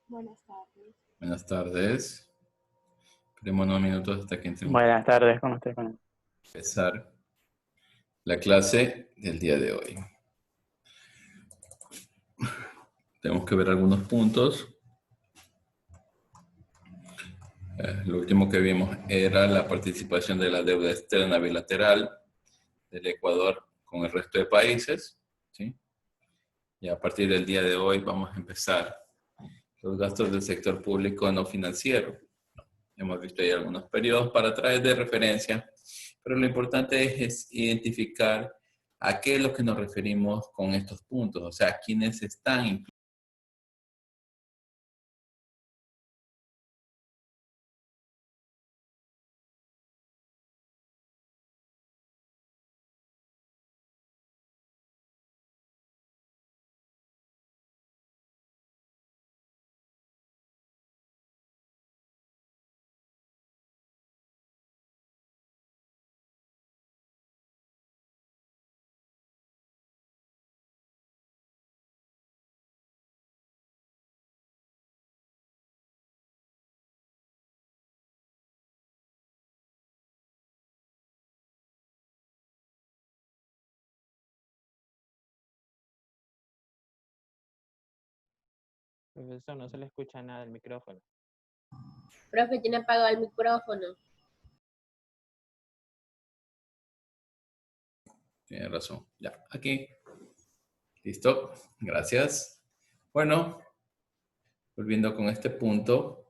Buenas tardes. Buenas tardes. Esperemos unos minutos hasta que entre un Buenas tardes, ¿cómo estás? empezar la clase del día de hoy. Tenemos que ver algunos puntos. Lo último que vimos era la participación de la deuda externa bilateral del Ecuador con el resto de países, ¿sí? Y a partir del día de hoy vamos a empezar los gastos del sector público no financiero. Hemos visto ahí algunos periodos para traer de referencia, pero lo importante es identificar a qué es lo que nos referimos con estos puntos, o sea, quiénes están incluidos. Profesor, no se le escucha nada del micrófono. Profe, tiene apagado el micrófono. Tiene razón. Ya, aquí. Listo. Gracias. Bueno, volviendo con este punto,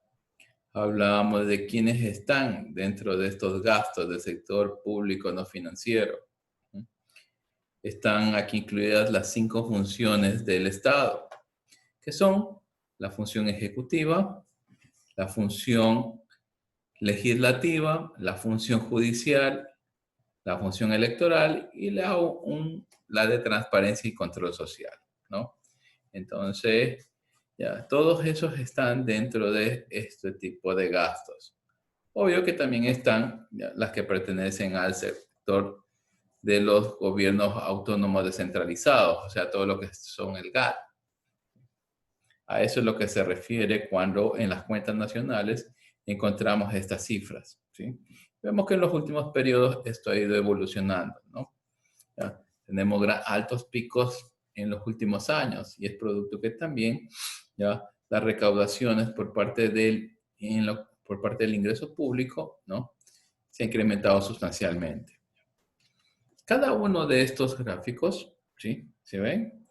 hablábamos de quiénes están dentro de estos gastos del sector público no financiero. Están aquí incluidas las 5 funciones del Estado, que son la función ejecutiva, la función legislativa, la función judicial, la función electoral y la de transparencia y control social, ¿no? Entonces, ya, todos esos están dentro de este tipo de gastos. Obvio que también están ya, las que pertenecen al sector de los gobiernos autónomos descentralizados, o sea, todo lo que son el GAT. A eso es lo que se refiere cuando en las cuentas nacionales encontramos estas cifras, ¿sí? Vemos que en los últimos periodos esto ha ido evolucionando, ¿no? Ya, tenemos altos picos en los últimos años y es producto que también ya las recaudaciones por parte del ingreso público, ¿no? Se ha incrementado sustancialmente. Cada uno de estos gráficos, ¿sí? ¿Se ven?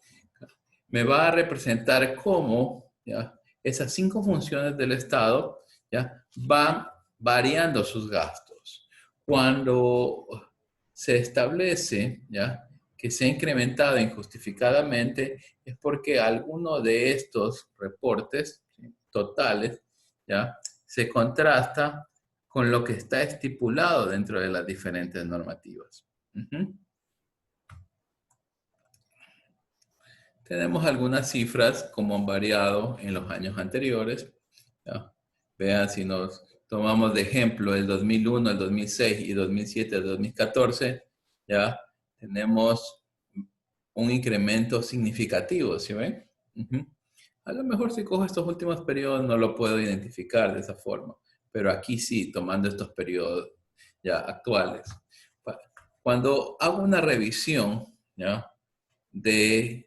Me va a representar cómo ¿ya? Esas 5 funciones del Estado ¿ya? Van variando sus gastos. Cuando se establece ¿ya? Que se ha incrementado injustificadamente, es porque alguno de estos reportes ¿sí? Totales ¿ya? Se contrasta con lo que está estipulado dentro de las diferentes normativas. Tenemos algunas cifras como han variado en los años anteriores. ¿Ya? Vean, si nos tomamos de ejemplo el 2001, el 2006 y 2007, el 2014, ya tenemos un incremento significativo, ¿sí ven? A lo mejor si cojo estos últimos periodos no lo puedo identificar de esa forma, pero aquí sí, tomando estos periodos ya actuales. Cuando hago una revisión, ¿ya? De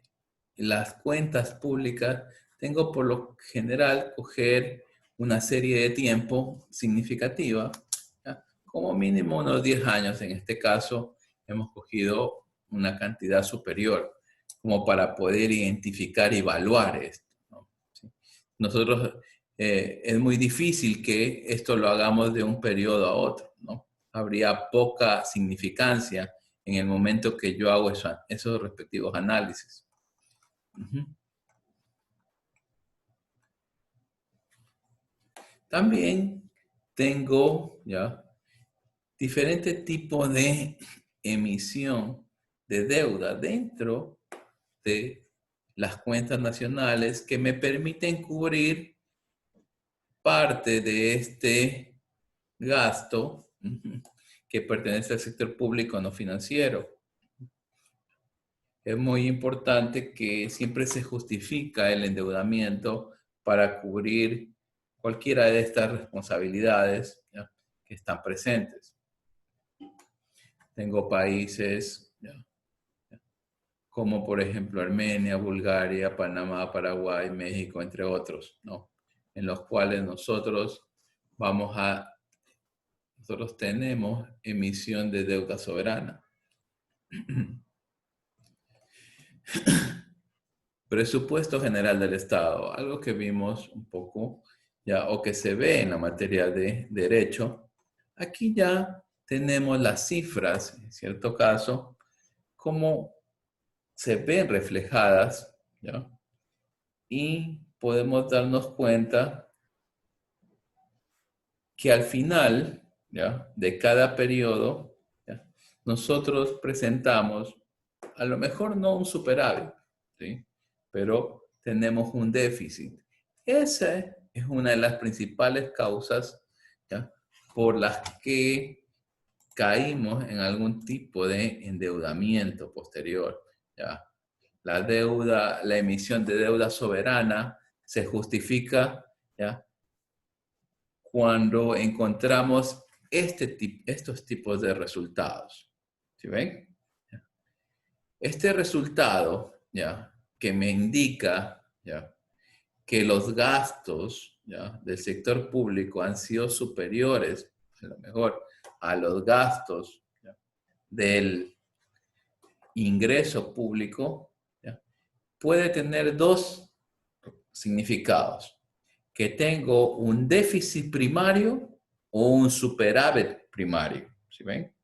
las cuentas públicas, tengo por lo general coger una serie de tiempo significativa, ¿ya? Como mínimo unos 10 años. En este caso, hemos cogido una cantidad superior, como para poder identificar y evaluar esto, ¿no? ¿Sí? Nosotros, es muy difícil que esto lo hagamos de un periodo a otro, ¿no? Habría poca significancia en el momento que yo hago esos respectivos análisis. También tengo ya diferentes tipos de emisión de deuda dentro de las cuentas nacionales que me permiten cubrir parte de este gasto que pertenece al sector público no financiero. Es muy importante que siempre se justifica el endeudamiento para cubrir cualquiera de estas responsabilidades, ¿ya?, que están presentes. Tengo países, ¿ya?, como por ejemplo Armenia, Bulgaria, Panamá, Paraguay, México, entre otros, ¿no?, en los cuales nosotros tenemos emisión de deuda soberana. Presupuesto general del Estado, algo que vimos un poco ya, o que se ve en la materia de derecho. Aquí ya tenemos las cifras, en cierto caso, cómo se ven reflejadas, ¿ya?, y podemos darnos cuenta que al final, ¿ya?, de cada periodo, ¿ya?, nosotros presentamos, a lo mejor no un superávit, ¿sí?, pero tenemos un déficit. Esa es una de las principales causas, ¿ya?, por las que caímos en algún tipo de endeudamiento posterior, ¿ya? La deuda, la emisión de deuda soberana se justifica, ¿ya?, cuando encontramos estos tipos de resultados. ¿Sí ven? Este resultado, ¿ya?, que me indica, ¿ya?, que los gastos, ¿ya?, del sector público han sido superiores, a lo mejor, a los gastos, ¿ya?, del ingreso público, ¿ya?, puede tener dos significados: que tengo un déficit primario o un superávit primario. ¿Sí ven?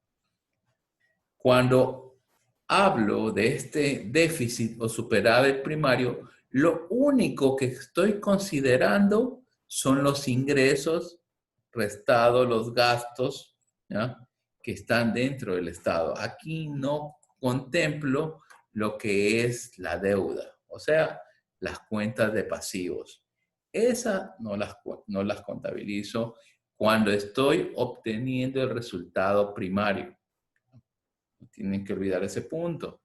Cuando hablo de este déficit o superávit primario, lo único que estoy considerando son los ingresos restados los gastos, ¿ya?, que están dentro del Estado. Aquí no contemplo lo que es la deuda, o sea, las cuentas de pasivos. Esas no las contabilizo cuando estoy obteniendo el resultado primario. No tienen que olvidar ese punto.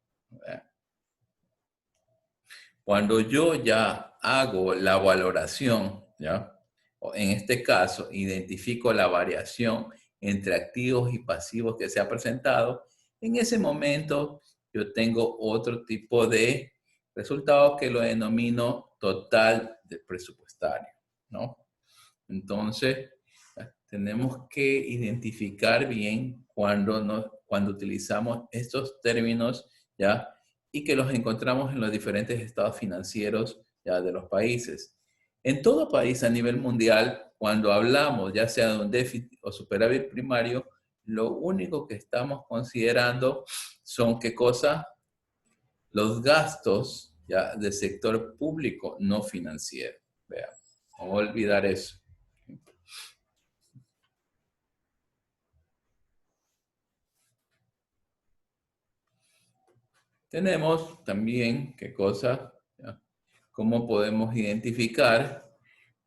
Cuando yo ya hago la valoración, ¿ya?, o en este caso identifico la variación entre activos y pasivos que se ha presentado, en ese momento yo tengo otro tipo de resultado que lo denomino total de presupuestario, ¿no? Entonces, tenemos que identificar bien cuando utilizamos estos términos, ¿ya?, y que los encontramos en los diferentes estados financieros, ¿ya?, de los países. En todo país a nivel mundial, cuando hablamos ya sea de un déficit o superávit primario, lo único que estamos considerando son, ¿qué cosa? Los gastos, ¿ya?, del sector público no financiero. Vean, no olvidar eso. Tenemos también, ¿qué cosa? ¿Ya?, cómo podemos identificar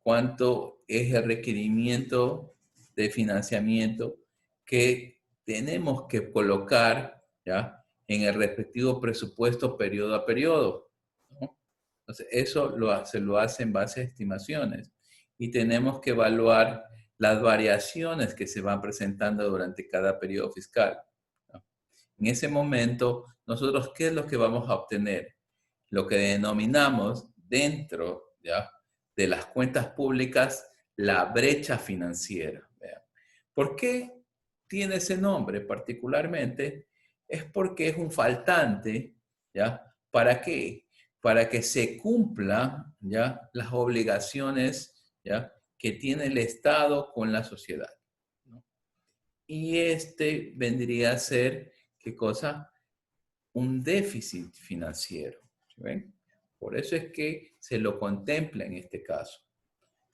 cuánto es el requerimiento de financiamiento que tenemos que colocar, ¿ya?, en el respectivo presupuesto periodo a periodo, ¿no? Entonces, eso se lo hace en base a estimaciones y tenemos que evaluar las variaciones que se van presentando durante cada periodo fiscal, ¿no? En ese momento, nosotros, ¿qué es lo que vamos a obtener? Lo que denominamos dentro, ¿ya?, de las cuentas públicas, la brecha financiera. Vean. ¿Por qué tiene ese nombre particularmente? Es porque es un faltante, ¿ya? ¿Para qué? Para que se cumplan, ¿ya?, las obligaciones, ¿ya?, que tiene el Estado con la sociedad, ¿no? Y este vendría a ser, ¿qué cosa? Un déficit financiero. ¿Sí ven? Por eso es que se lo contempla en este caso.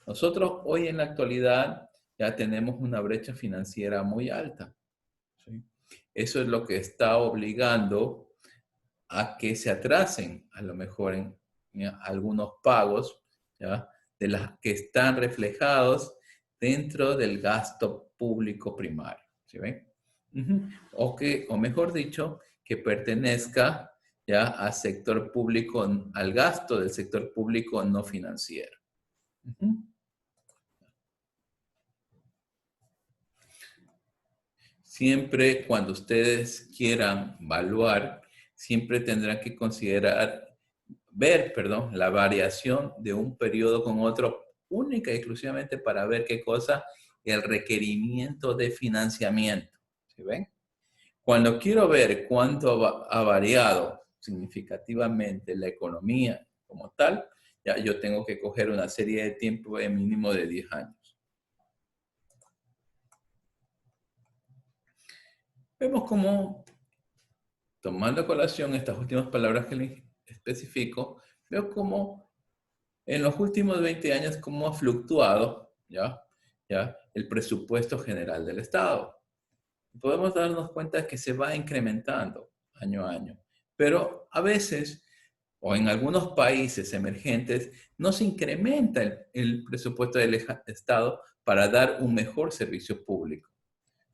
Nosotros hoy en la actualidad ya tenemos una brecha financiera muy alta, ¿sí? Eso es lo que está obligando a que se atrasen a lo mejor en algunos pagos, ¿ya?, de las que están reflejados dentro del gasto público primario. ¿Sí ven? O mejor dicho, que pertenezca ya al sector público, al gasto del sector público no financiero. Ujú. Siempre cuando ustedes quieran evaluar, siempre tendrán que considerar, ver, la variación de un periodo con otro, única y exclusivamente para ver qué cosa, el requerimiento de financiamiento. ¿Sí ven? Cuando quiero ver cuánto ha variado significativamente la economía como tal, ya yo tengo que coger una serie de tiempo de mínimo de 10 años. Vemos cómo, tomando a colación estas últimas palabras que les especifico, veo cómo en los últimos 20 años cómo ha fluctuado ¿ya? El presupuesto general del Estado. Podemos darnos cuenta que se va incrementando año a año, pero a veces, o en algunos países emergentes, no se incrementa el presupuesto del Estado para dar un mejor servicio público,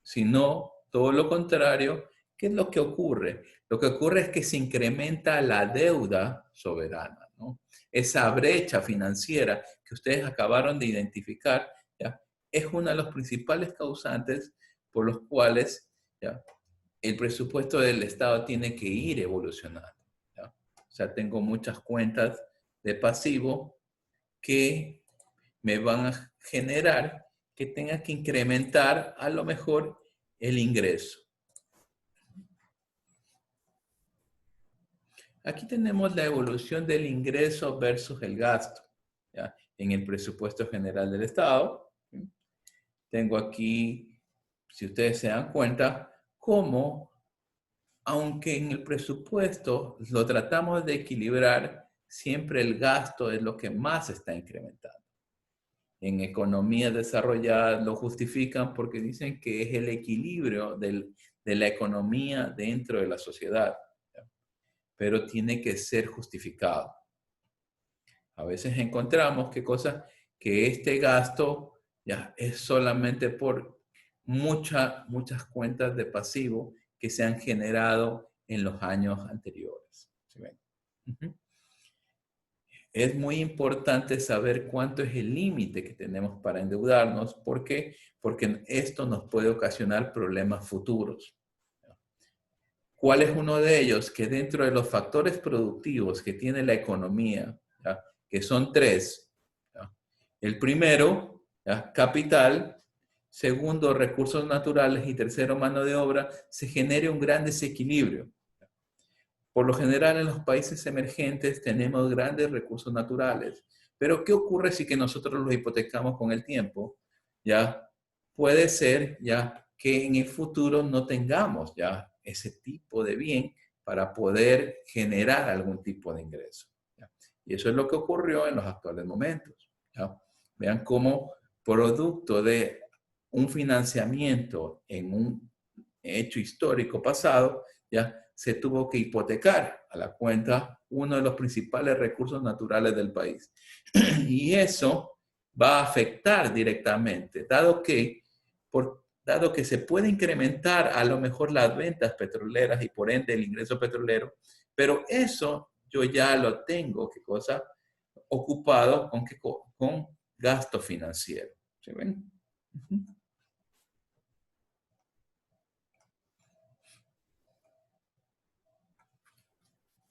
sino todo lo contrario. ¿Qué es lo que ocurre? Lo que ocurre es que se incrementa la deuda soberana, ¿no? Esa brecha financiera que ustedes acabaron de identificar, ¿ya? Es uno de los principales causantes por los cuales, ¿ya? El presupuesto del Estado tiene que ir evolucionando, ¿ya? O sea, tengo muchas cuentas de pasivo que me van a generar que tenga que incrementar a lo mejor el ingreso. Aquí tenemos la evolución del ingreso versus el gasto, ¿ya? En el presupuesto general del Estado. Tengo aquí, si ustedes se dan cuenta, cómo, aunque en el presupuesto lo tratamos de equilibrar, siempre el gasto es lo que más está incrementando. En economías desarrolladas lo justifican porque dicen que es el equilibrio de la economía dentro de la sociedad, ¿ya? Pero tiene que ser justificado. A veces encontramos que este gasto ya es solamente por muchas cuentas de pasivo que se han generado en los años anteriores. ¿Sí ven? Uh-huh. Es muy importante saber cuánto es el límite que tenemos para endeudarnos. ¿Por qué? Porque esto nos puede ocasionar problemas futuros. ¿Cuál es uno de ellos? Que dentro de los factores productivos que tiene la economía, ¿ya? Que son 3. ¿Ya? El primero, ¿ya? Capital. Segundo, recursos naturales. Y tercero, mano de obra. Se genere un gran desequilibrio. Por lo general, en los países emergentes tenemos grandes recursos naturales. Pero, ¿qué ocurre si que nosotros los hipotecamos con el tiempo? Ya puede ser ya que en el futuro no tengamos ya ese tipo de bien para poder generar algún tipo de ingreso, ¿ya? Y eso es lo que ocurrió en los actuales momentos, ¿ya? Vean cómo producto de un financiamiento en un hecho histórico pasado, ya se tuvo que hipotecar a la cuenta uno de los principales recursos naturales del país. Y eso va a afectar directamente, dado que se puede incrementar a lo mejor las ventas petroleras y por ende el ingreso petrolero, pero eso yo ya lo tengo, ¿qué cosa? Ocupado con gasto financiero. ¿Sí ven? Uh-huh.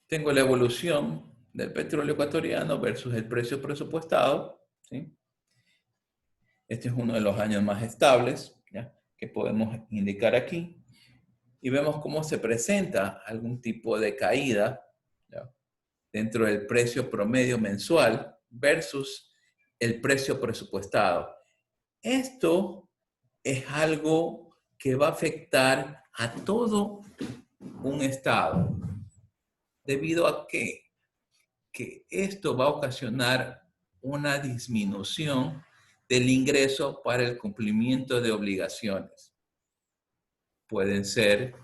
Tengo la evolución del petróleo ecuatoriano versus el precio presupuestado, ¿sí? Este es uno de los años más estables, ¿ya? Que podemos indicar aquí. Y vemos cómo se presenta algún tipo de caída, ¿ya? Dentro del precio promedio mensual versus el precio presupuestado. Esto es algo que va a afectar a todo un estado. ¿Debido a qué? Que esto va a ocasionar una disminución del ingreso para el cumplimiento de obligaciones. Pueden ser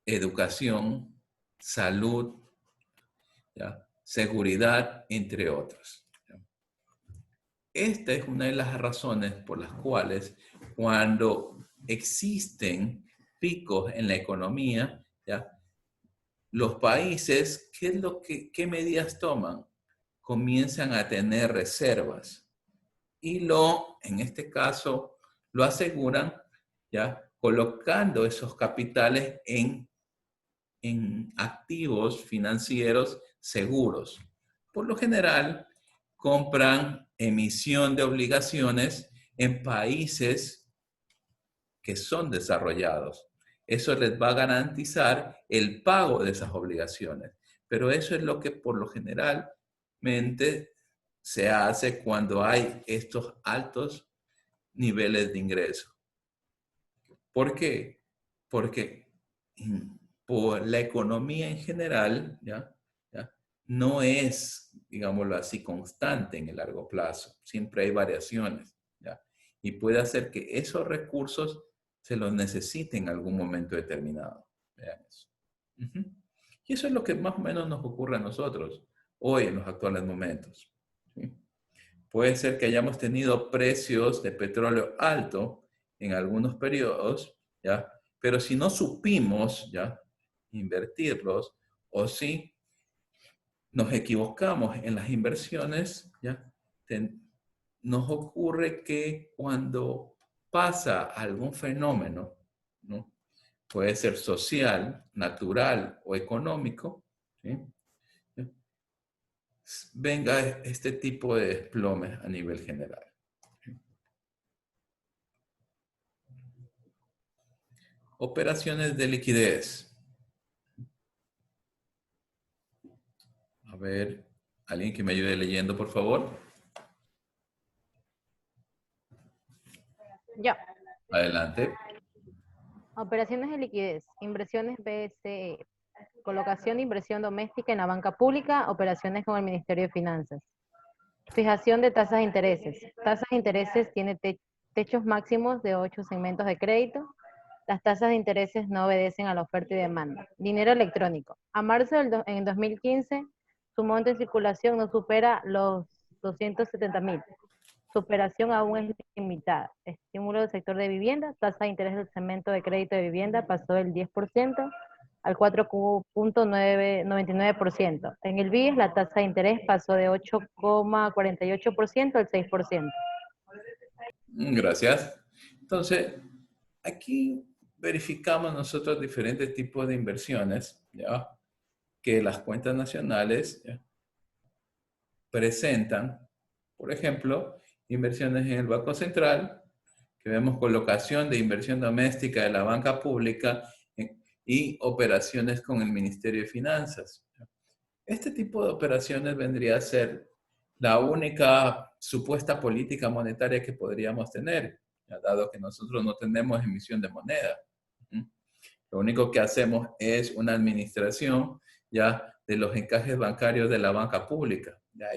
educación, salud, seguridad, entre otras. Esta es una de las razones por las cuales cuando existen picos en la economía, los países, ¿qué medidas toman? comienzan a tener reservas y en este caso, lo aseguran, ¿ya? Colocando esos capitales en activos financieros seguros. Por lo general, compran emisión de obligaciones en países que son desarrollados. Eso les va a garantizar el pago de esas obligaciones. Pero eso es lo que por lo generalmente se hace cuando hay estos altos niveles de ingreso. ¿Por qué? Porque por la economía en general, ¿ya? No es, digámoslo así, constante en el largo plazo. Siempre hay variaciones, ¿ya? Y puede hacer que esos recursos se los necesiten en algún momento determinado. Vean eso. Y eso es lo que más o menos nos ocurre a nosotros hoy en los actuales momentos, ¿sí? Puede ser que hayamos tenido precios de petróleo alto en algunos periodos, ¿ya? Pero si no supimos, ¿ya?, invertirlos, o si nos equivocamos en las inversiones, ¿ya?, nos ocurre que cuando pasa algún fenómeno, ¿no?, puede ser social, natural o económico, ¿sí?, venga este tipo de desplomes a nivel general. Operaciones de liquidez. A ver, alguien que me ayude leyendo, por favor. Ya. Adelante. Operaciones de liquidez. Inversiones BSE. Colocación de inversión doméstica en la banca pública. Operaciones con el Ministerio de Finanzas. Fijación de tasas de intereses. Tasas de intereses tiene techos máximos de 8 segmentos de crédito. Las tasas de intereses no obedecen a la oferta y demanda. Dinero electrónico. A marzo en 2015, su monto en circulación no supera los 270.000. Su operación aún es limitada. Estímulo del sector de vivienda. Tasa de interés del segmento de crédito de vivienda pasó del 10% al 4.99%. En el BIES la tasa de interés pasó de 8,48% al 6%. Gracias. Entonces, aquí verificamos nosotros diferentes tipos de inversiones, ¿ya?, que las cuentas nacionales, ¿ya?, presentan. Por ejemplo, inversiones en el Banco Central, que vemos colocación de inversión doméstica de la banca pública y operaciones con el Ministerio de Finanzas. Este tipo de operaciones vendría a ser la única supuesta política monetaria que podríamos tener, ya, dado que nosotros no tenemos emisión de moneda. Lo único que hacemos es una administración, ya, de los encajes bancarios de la banca pública. A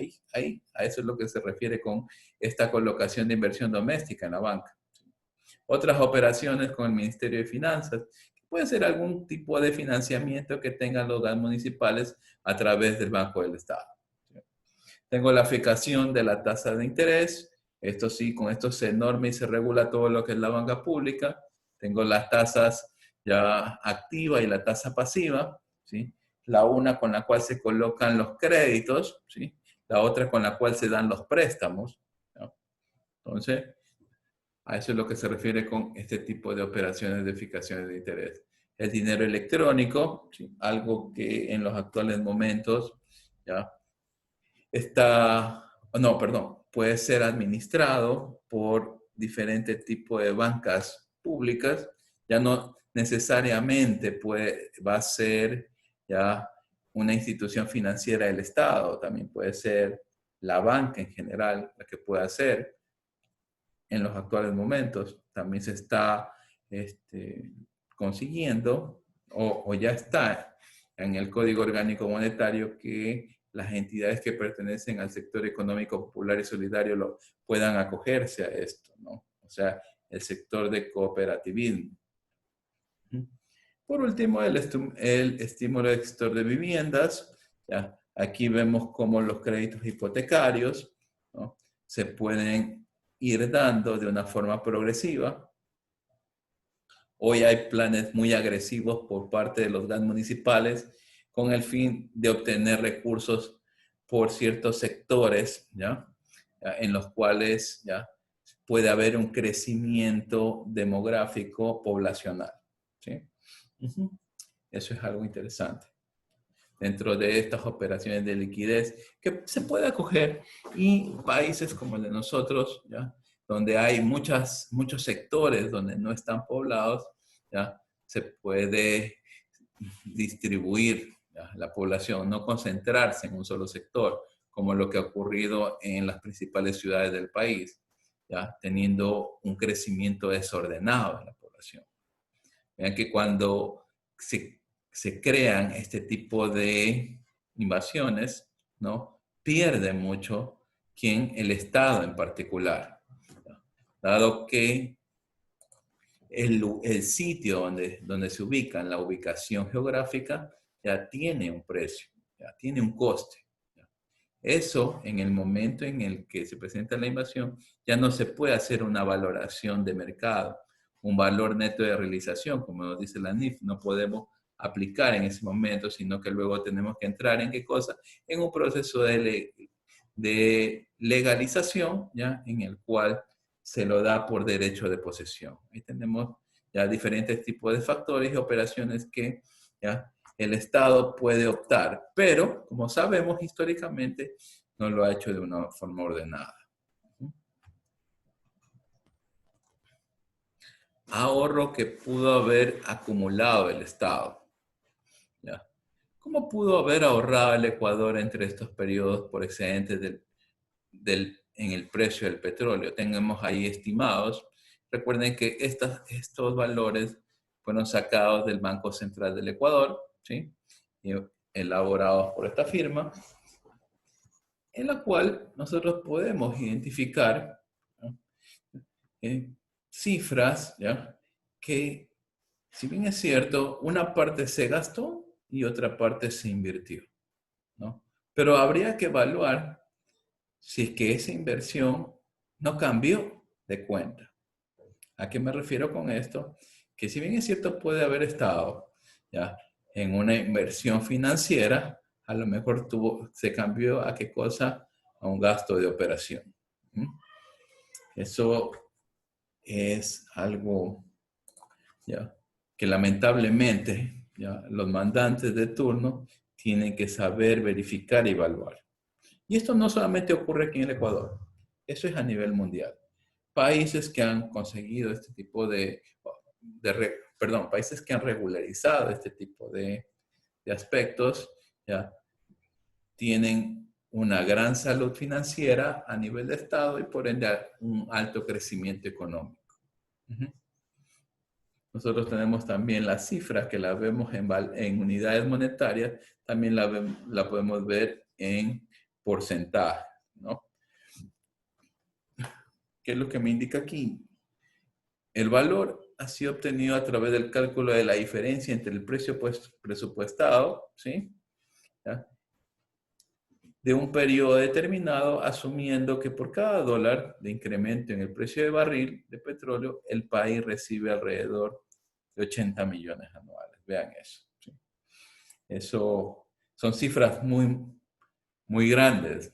eso es lo que se refiere con esta colocación de inversión doméstica en la banca. Otras operaciones con el Ministerio de Finanzas, puede ser algún tipo de financiamiento que tengan los GAN municipales a través del Banco del Estado. Tengo la fijación de la tasa de interés. Esto sí, con esto se norma y se regula todo lo que es la banca pública. Tengo las tasas ya activa y la tasa pasiva, ¿sí? La una con la cual se colocan los créditos, ¿sí?, la otra con la cual se dan los préstamos, ¿no? Entonces, a eso es lo que se refiere con este tipo de operaciones de fijaciones de interés. El dinero electrónico, ¿sí?, algo que en los actuales momentos ya puede ser administrado por diferentes tipos de bancas públicas. Ya no necesariamente va a ser ya una institución financiera del Estado, también puede ser la banca en general la que pueda hacer. En los actuales momentos también se está consiguiendo o ya está en el Código Orgánico Monetario que las entidades que pertenecen al sector económico popular y solidario puedan acogerse a esto, ¿no? O sea, el sector de cooperativismo. Por último, el estímulo del sector de viviendas. ¿Ya? Aquí vemos cómo los créditos hipotecarios, ¿no?, se pueden ir dando de una forma progresiva. Hoy hay planes muy agresivos por parte de los GAN municipales con el fin de obtener recursos por ciertos sectores, ¿ya? En los cuales ¿ya? Puede haber un crecimiento demográfico poblacional. ¿Sí? Eso es algo interesante. Dentro de estas operaciones de liquidez que se puede acoger y países como el de nosotros, ¿ya? Donde hay muchos sectores donde no están poblados, ¿ya? Se puede distribuir ¿ya? La población, no concentrarse en un solo sector, como lo que ha ocurrido en las principales ciudades del país, ¿ya? Teniendo un crecimiento desordenado de la población. Vean que cuando se crean este tipo de invasiones, ¿no? Pierde mucho el Estado en particular, ¿no? Dado que el sitio donde se ubican, la ubicación geográfica, ya tiene un precio, ya tiene un coste. ¿Ya? Eso, en el momento en el que se presenta la invasión, ya no se puede hacer una valoración de mercado, un valor neto de realización, como nos dice la NIF, no podemos aplicar en ese momento, sino que luego tenemos que entrar en qué cosa, en un proceso de legalización, ¿ya? En el cual se lo da por derecho de posesión. Ahí tenemos ya diferentes tipos de factores y operaciones que ¿ya? El Estado puede optar, pero como sabemos históricamente no lo ha hecho de una forma ordenada. Ahorro que pudo haber acumulado el Estado. ¿Ya? ¿Cómo pudo haber ahorrado el Ecuador entre estos periodos por excedentes en el precio del petróleo? Tenemos ahí estimados. Recuerden que estos valores fueron sacados del Banco Central del Ecuador, ¿sí? Y elaborados por esta firma, en la cual nosotros podemos identificar, ¿no? Cifras, ¿ya? Que, si bien es cierto, una parte se gastó y otra parte se invirtió, ¿no? Pero habría que evaluar si es que esa inversión no cambió de cuenta. ¿A qué me refiero con esto? Que si bien es cierto puede haber estado ¿ya? En una inversión financiera, a lo mejor se cambió a qué cosa, a un gasto de operación. Eso es algo ¿ya? Que lamentablemente ¿ya? Los mandantes de turno tienen que saber verificar y evaluar. Y esto no solamente ocurre aquí en el Ecuador, eso es a nivel mundial. Países que han conseguido este tipo países que han regularizado este tipo de aspectos, ¿ya? Tienen una gran salud financiera a nivel de Estado y por ende un alto crecimiento económico. Nosotros tenemos también las cifras que las vemos en unidades monetarias, también la podemos ver en porcentaje, ¿no? ¿Qué es lo que me indica aquí? El valor ha sido obtenido a través del cálculo de la diferencia entre el precio presupuestado, ¿sí? ¿Ya? De un periodo determinado, asumiendo que por cada dólar de incremento en el precio de barril de petróleo, el país recibe alrededor de 80 millones anuales. Vean eso. ¿Sí? Eso son cifras muy, muy grandes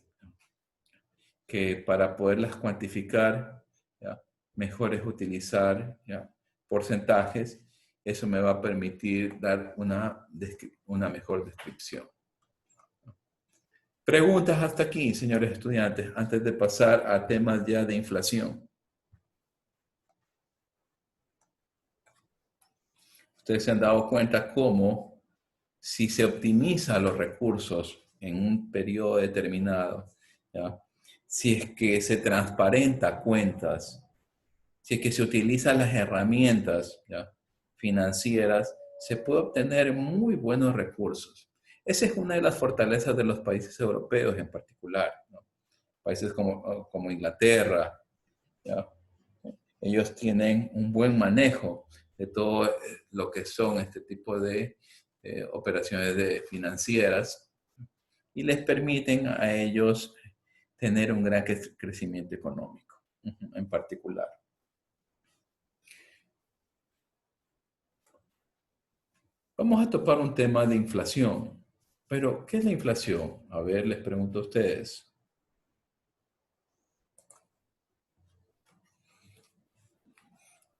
que para poderlas cuantificar, ¿ya? Mejor es utilizar ¿ya? Porcentajes. Eso me va a permitir dar una mejor descripción. Preguntas hasta aquí, señores estudiantes, antes de pasar a temas ya de inflación. Ustedes se han dado cuenta cómo si se optimiza los recursos en un periodo determinado, ¿ya? Si es que se transparenta cuentas, si es que se utilizan las herramientas ¿ya? Financieras, se puede obtener muy buenos recursos. Esa es una de las fortalezas de los países europeos en particular, ¿no? Países como Inglaterra, ¿ya? Ellos tienen un buen manejo de todo lo que son este tipo de operaciones financieras y les permiten a ellos tener un gran crecimiento económico en particular. Vamos a topar un tema de inflación, Pero, ¿qué es la inflación? A ver, les pregunto a ustedes.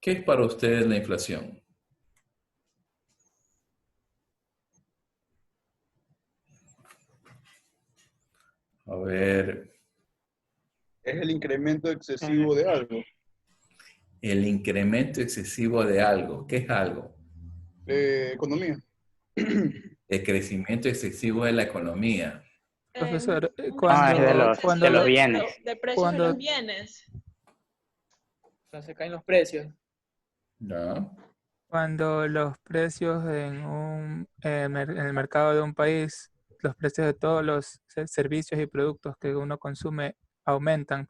¿Qué es para ustedes la inflación? A ver, Es el incremento excesivo de algo. el incremento excesivo de algo. ¿Qué es algo? Economía. El crecimiento excesivo de la economía. Profesor, Un cuando, crecimiento de cuando, los excesivo bienes. de precios de cuando, los bienes. Cuando se caen los precios. ¿Ya? cuando los precios en el mercado de un país, los precios de todos los servicios y productos que uno consume aumentan,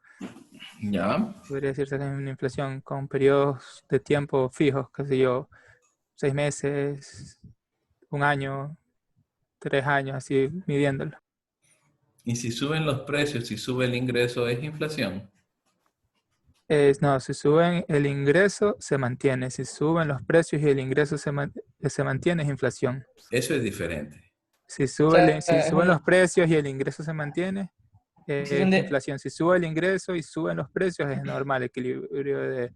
¿Ya? podría decirse que hay una inflación con periodos de tiempo fijos, qué sé yo, 6 meses, un año, 3 años, así midiéndolo. Y si suben los precios, si sube el ingreso, ¿es inflación? No, si suben el ingreso, se mantiene. Si suben los precios y el ingreso se mantiene, es inflación. Eso es diferente. Si O sea, si suben los precios y el ingreso se mantiene, existen es inflación. Si sube el ingreso y suben los precios, es normal, equilibrio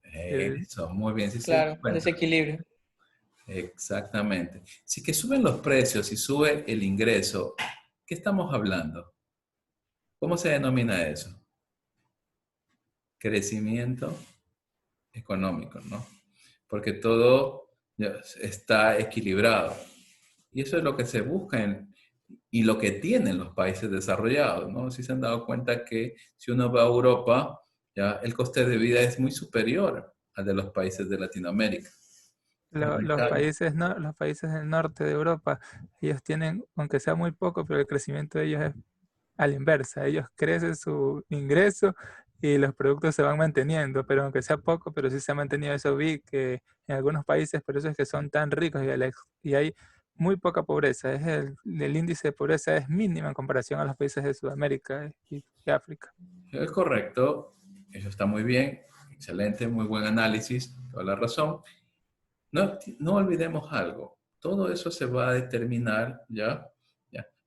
Eso, muy bien. Sí se dan claro, un cuenta. desequilibrio. Exactamente. Si que suben los precios y sube el ingreso, ¿qué estamos hablando? ¿Cómo se denomina eso? Crecimiento económico, ¿no? Porque todo ya está equilibrado. Y eso es lo que se busca y lo que tienen los países desarrollados, ¿no? Si se han dado cuenta que si uno va a Europa, ya el coste de vida es muy superior al de los países de Latinoamérica. los países del norte de Europa, ellos tienen, aunque sea muy poco, pero el crecimiento de ellos es a la inversa. Ellos crecen su ingreso y los productos se van manteniendo, pero aunque sea poco, pero sí se ha mantenido. Eso vi que en algunos países, por eso es que son tan ricos y hay muy poca pobreza. El índice de pobreza es mínimo en comparación a los países de Sudamérica y África. Es correcto, eso está muy bien, excelente, muy buen análisis, toda la razón. No olvidemos algo, todo eso se va a determinar ya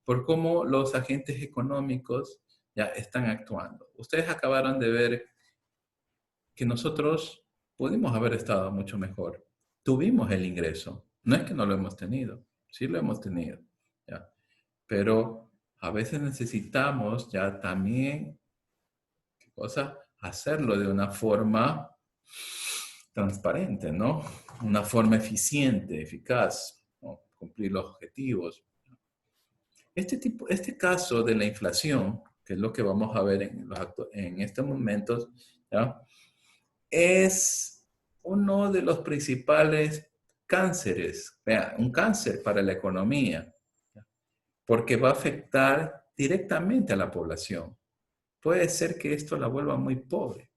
por cómo los agentes económicos ya están actuando. Ustedes acabaron de ver que nosotros pudimos haber estado mucho mejor. Tuvimos el ingreso, no es que no lo hemos tenido, sí lo hemos tenido, ¿ya? Pero a veces necesitamos ya también, ¿qué cosa? Hacerlo de una forma transparente, ¿no? Una forma eficiente, eficaz, ¿no? Cumplir los objetivos. Este caso de la inflación, que es lo que vamos a ver en estos momentos, ¿ya? Es uno de los principales cánceres, vean, un cáncer para la economía, ¿ya? Porque va a afectar directamente a la población. Puede ser que esto la vuelva muy pobre.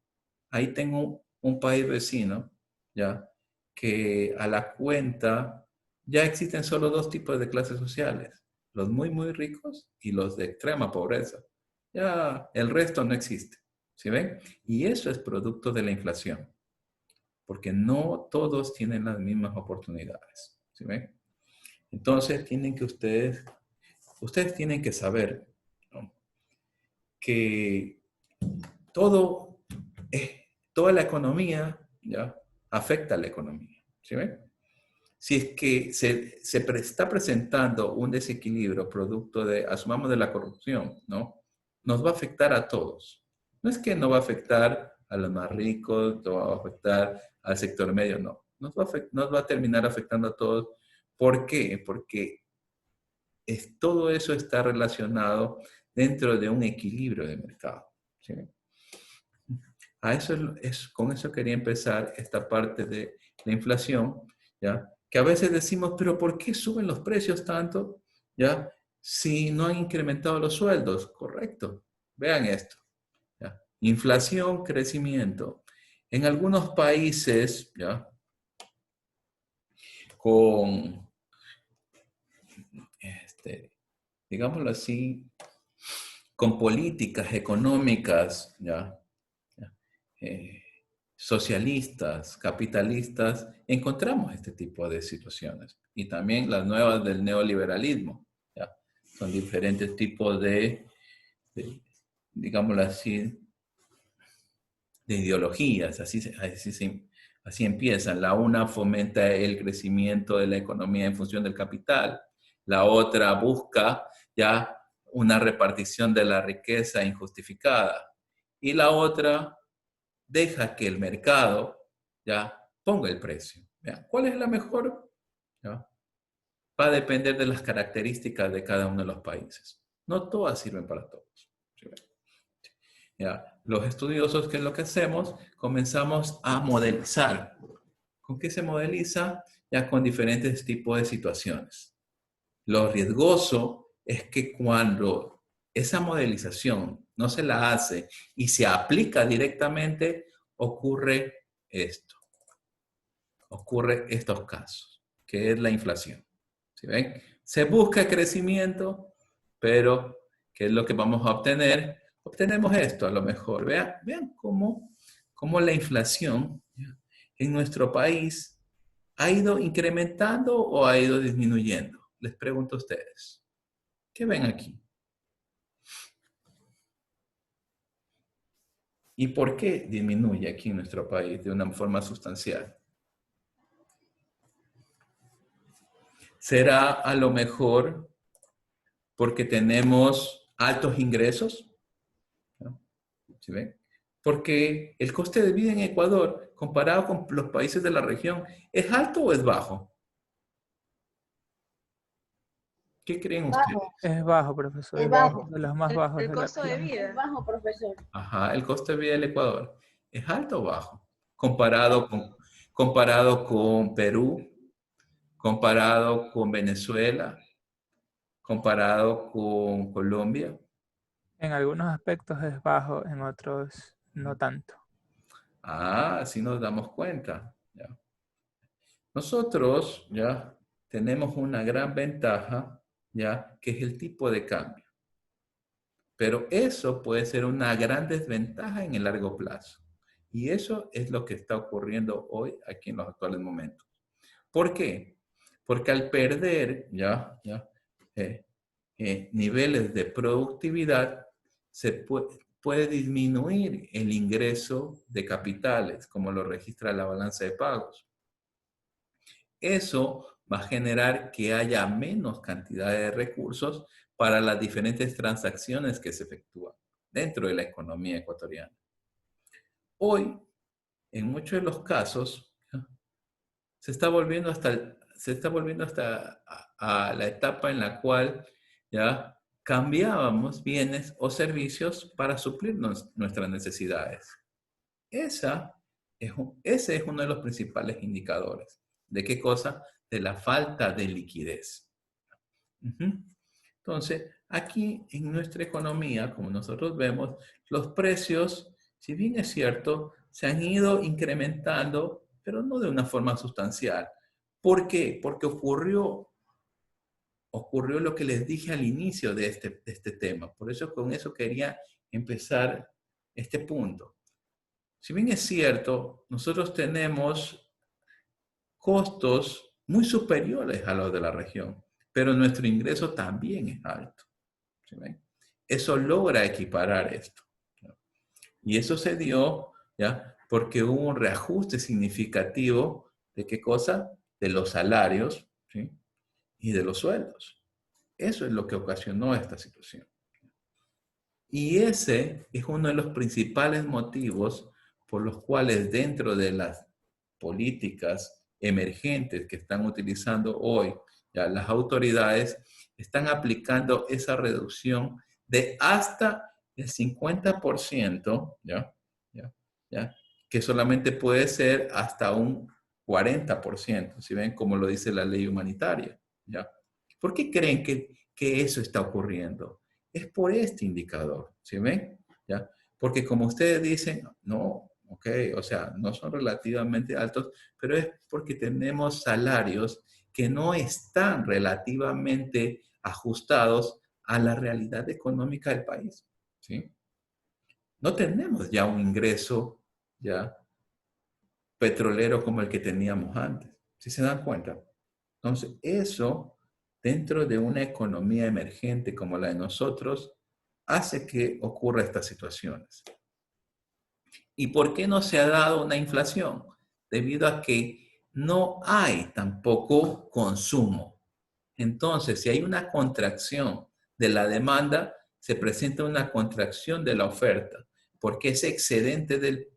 Ahí tengo un país vecino, ¿ya? Que a la cuenta ya existen solo dos tipos de clases sociales, los muy, muy ricos y los de extrema pobreza. Ya el resto no existe, ¿sí ven? Y eso es producto de la inflación, porque no todos tienen las mismas oportunidades, ¿sí ven? Entonces ustedes tienen que saber, ¿no? Que todo, toda la economía, ¿ya? Afecta a la economía, ¿sí ven? Si es que está presentando un desequilibrio producto de, asumamos, de la corrupción, ¿no? Nos va a afectar a todos. No es que no va a afectar a los más ricos, no va a afectar al sector medio, no. Nos va a terminar afectando a todos. ¿Por qué? Porque todo eso está relacionado dentro de un equilibrio de mercado, ¿sí? Con eso quería empezar esta parte de la inflación, ¿ya? Que a veces decimos, pero ¿por qué suben los precios tanto? ¿Ya? Si no han incrementado los sueldos. Correcto. Vean esto, ¿ya? Inflación, crecimiento. En algunos países, ¿ya? Con, digámoslo así, con políticas económicas, ¿ya? Eh, socialistas, capitalistas, encontramos este tipo de situaciones. Y también las nuevas del neoliberalismo, ¿ya? Son diferentes tipos digámoslo así, de ideologías. Así empiezan. La una fomenta el crecimiento de la economía en función del capital. La otra busca ya una repartición de la riqueza injustificada. Y la otra deja que el mercado ya ponga el precio. ¿Ya? ¿Cuál es la mejor? ¿Ya? Va a depender de las características de cada uno de los países. No todas sirven para todos. ¿Ya? Los estudiosos, ¿qué es lo que hacemos? Comenzamos a modelizar. ¿Con qué se modeliza? Ya con diferentes tipos de situaciones. Lo riesgoso es que cuando esa modelización no se la hace y se aplica directamente, ocurre esto. Ocurre estos casos, que es la inflación. ¿Sí ven? Se busca crecimiento, pero ¿qué es lo que vamos a obtener? Obtenemos esto a lo mejor. Vean cómo la inflación en nuestro país ha ido incrementando o ha ido disminuyendo. Les pregunto a ustedes. ¿Qué ven aquí? ¿Y por qué disminuye aquí en nuestro país de una forma sustancial? ¿Será a lo mejor porque tenemos altos ingresos? ¿No? ¿Sí ven? Porque el coste de vida en Ecuador, comparado con los países de la región, ¿es alto o es bajo? ¿Qué creen ustedes? Es bajo, profesor. Es bajo. De los más bajos El de la costo de región. vida. Bajo, profesor. Ajá, el coste de vida del Ecuador. ¿Es alto o bajo? Comparado con Perú, comparado con Venezuela, comparado con Colombia. En algunos aspectos es bajo, en otros no tanto. Así nos damos cuenta. ¿Ya? Nosotros ya tenemos una gran ventaja, ya, que es el tipo de cambio. Pero eso puede ser una gran desventaja en el largo plazo. Y eso es lo que está ocurriendo hoy aquí en los actuales momentos. ¿Por qué? Porque al perder niveles de productividad, se puede disminuir el ingreso de capitales, como lo registra la balanza de pagos. Eso va a generar que haya menos cantidad de recursos para las diferentes transacciones que se efectúan dentro de la economía ecuatoriana. Hoy, en muchos de los casos, se está volviendo hasta a la etapa en la cual ya cambiábamos bienes o servicios para suplir nuestras necesidades. Ese es uno de los principales indicadores. ¿De qué cosa? De la falta de liquidez. Entonces, aquí en nuestra economía, como nosotros vemos, los precios, si bien es cierto, se han ido incrementando, pero no de una forma sustancial. ¿Por qué? Porque ocurrió lo que les dije al inicio de este tema. Por eso con eso quería empezar este punto. Si bien es cierto, nosotros tenemos costos muy superiores a los de la región, pero nuestro ingreso también es alto. ¿Sí ven? Eso logra equiparar esto. ¿No? Y eso se dio ¿ya? Porque hubo un reajuste significativo de qué cosa? De los salarios, ¿sí? Y de los sueldos. Eso es lo que ocasionó esta situación. Y ese es uno de los principales motivos por los cuales dentro de las políticas emergentes que están utilizando hoy ya las autoridades, están aplicando esa reducción de hasta el 50%, que solamente puede ser hasta un 40%, si ven como lo dice la ley humanitaria. ¿Ya? ¿Por qué creen que eso está ocurriendo? Es por este indicador, ¿sí ven? ¿Ya? Porque como ustedes dicen, no, ok, o sea, no son relativamente altos, pero es porque tenemos salarios que no están relativamente ajustados a la realidad económica del país, ¿sí? No tenemos ya un ingreso ya petrolero como el que teníamos antes, ¿sí se dan cuenta? Entonces, eso dentro de una economía emergente como la de nosotros hace que ocurra estas situaciones. ¿Y por qué no se ha dado una inflación? Debido a que no hay tampoco consumo. Entonces, si hay una contracción de la demanda, se presenta una contracción de la oferta, porque ese excedente del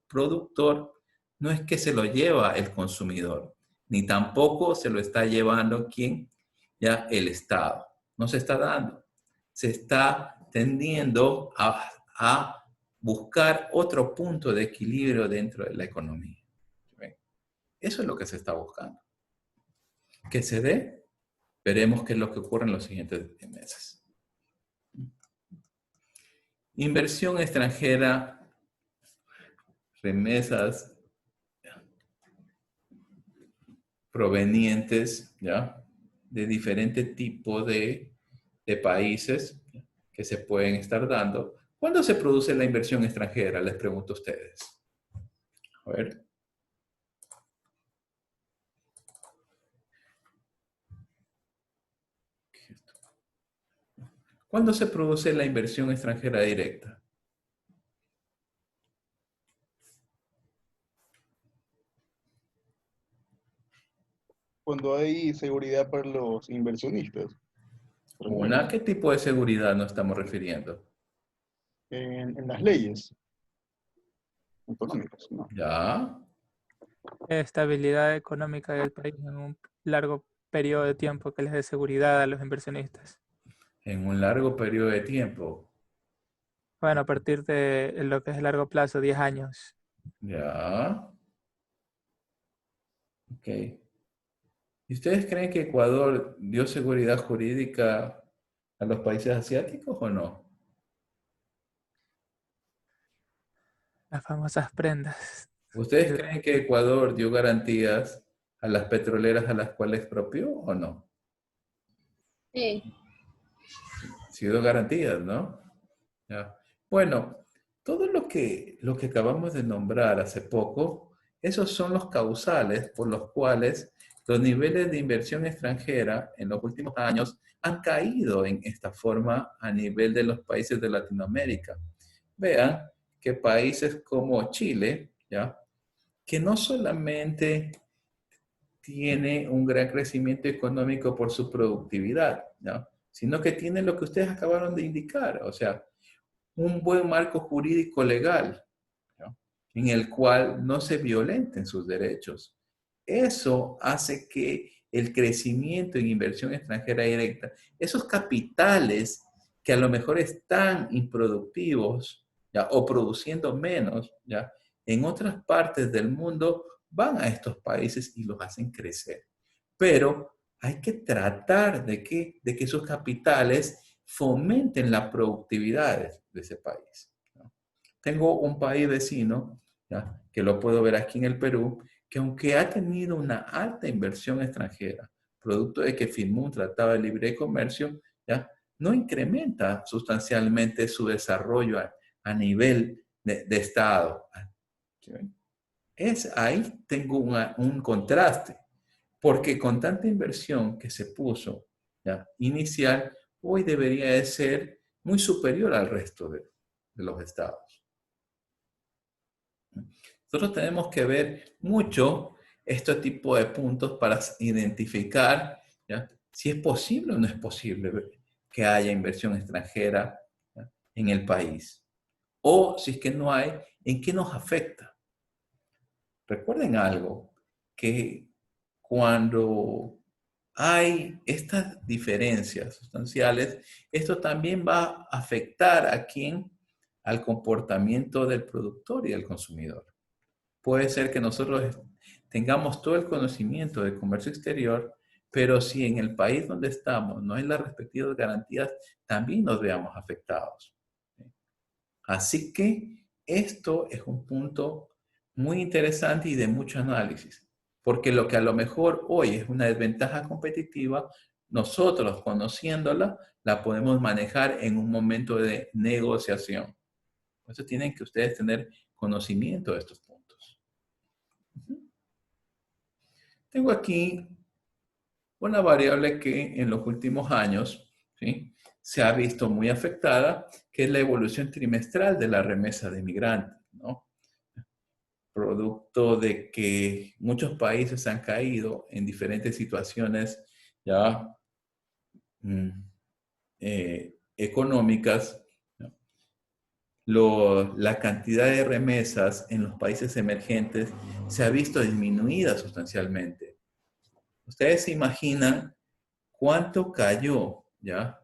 productor no es que se lo lleva el consumidor, ni tampoco se lo está llevando ¿quién? Ya el Estado. No se está dando. Se está tendiendo a buscar otro punto de equilibrio dentro de la economía. ¿Ven? Eso es lo que se está buscando. Que se dé, veremos qué es lo que ocurre en los siguientes meses. Inversión extranjera, remesas provenientes, ¿ya?, de diferentes tipos de países que se pueden estar dando. ¿Cuándo se produce la inversión extranjera? Les pregunto a ustedes. A ver. ¿Cuándo se produce la inversión extranjera directa? Cuando hay seguridad para los inversionistas. Una, ¿qué tipo de seguridad nos estamos refiriendo? En las leyes económicas, ¿no? Ya. Estabilidad económica del país en un largo periodo de tiempo que les dé seguridad a los inversionistas. En un largo periodo de tiempo. Bueno, a partir de lo que es el largo plazo, 10 años. Ya. Ok. ¿Y ustedes creen que Ecuador dio seguridad jurídica a los países asiáticos o no? Las famosas prendas. ¿Ustedes creen que Ecuador dio garantías a las petroleras a las cuales expropió o no? Sí. Sí dio garantías, ¿no? Ya. Bueno, todo lo que acabamos de nombrar hace poco, esos son los causales por los cuales los niveles de inversión extranjera en los últimos años han caído en esta forma a nivel de los países de Latinoamérica. Vean que países como Chile, ¿ya?, que no solamente tiene un gran crecimiento económico por su productividad, ¿no?, sino que tiene lo que ustedes acabaron de indicar, o sea, un buen marco jurídico legal, ¿no?, en el cual no se violenten sus derechos. Eso hace que el crecimiento en inversión extranjera directa, esos capitales que a lo mejor están improductivos, ¿ya?, o produciendo menos, ¿ya?, en otras partes del mundo van a estos países y los hacen crecer. Pero hay que tratar de que esos capitales fomenten la productividad de ese país, ¿no? Tengo un país vecino, ¿ya?, que lo puedo ver aquí en el Perú, que aunque ha tenido una alta inversión extranjera, producto de que firmó un tratado de libre comercio, ¿ya?, no incrementa sustancialmente su desarrollo a nivel de Estado. ¿Sí ven? Ahí tengo un contraste, porque con tanta inversión que se puso, ¿ya?, inicial, hoy debería de ser muy superior al resto de los estados. Nosotros tenemos que ver mucho este tipo de puntos para identificar, ¿ya?, si es posible o no es posible que haya inversión extranjera, ¿ya?, en el país. O si es que no hay, ¿en qué nos afecta? Recuerden algo, que cuando hay estas diferencias sustanciales, esto también va a afectar a quién, al comportamiento del productor y del consumidor. Puede ser que nosotros tengamos todo el conocimiento de comercio exterior, pero si en el país donde estamos no hay las respectivas garantías, también nos veamos afectados. Así que esto es un punto muy interesante y de mucho análisis, porque lo que a lo mejor hoy es una desventaja competitiva, nosotros conociéndola, la podemos manejar en un momento de negociación. Por eso tienen que ustedes tener conocimiento de estos puntos. Tengo aquí una variable que en los últimos años, ¿sí?, se ha visto muy afectada, que es la evolución trimestral de la remesa de migrantes, ¿no? Producto de que muchos países han caído en diferentes situaciones ya económicas, ¿no? La cantidad de remesas en los países emergentes se ha visto disminuida sustancialmente. Ustedes se imaginan cuánto cayó, ¿ya?,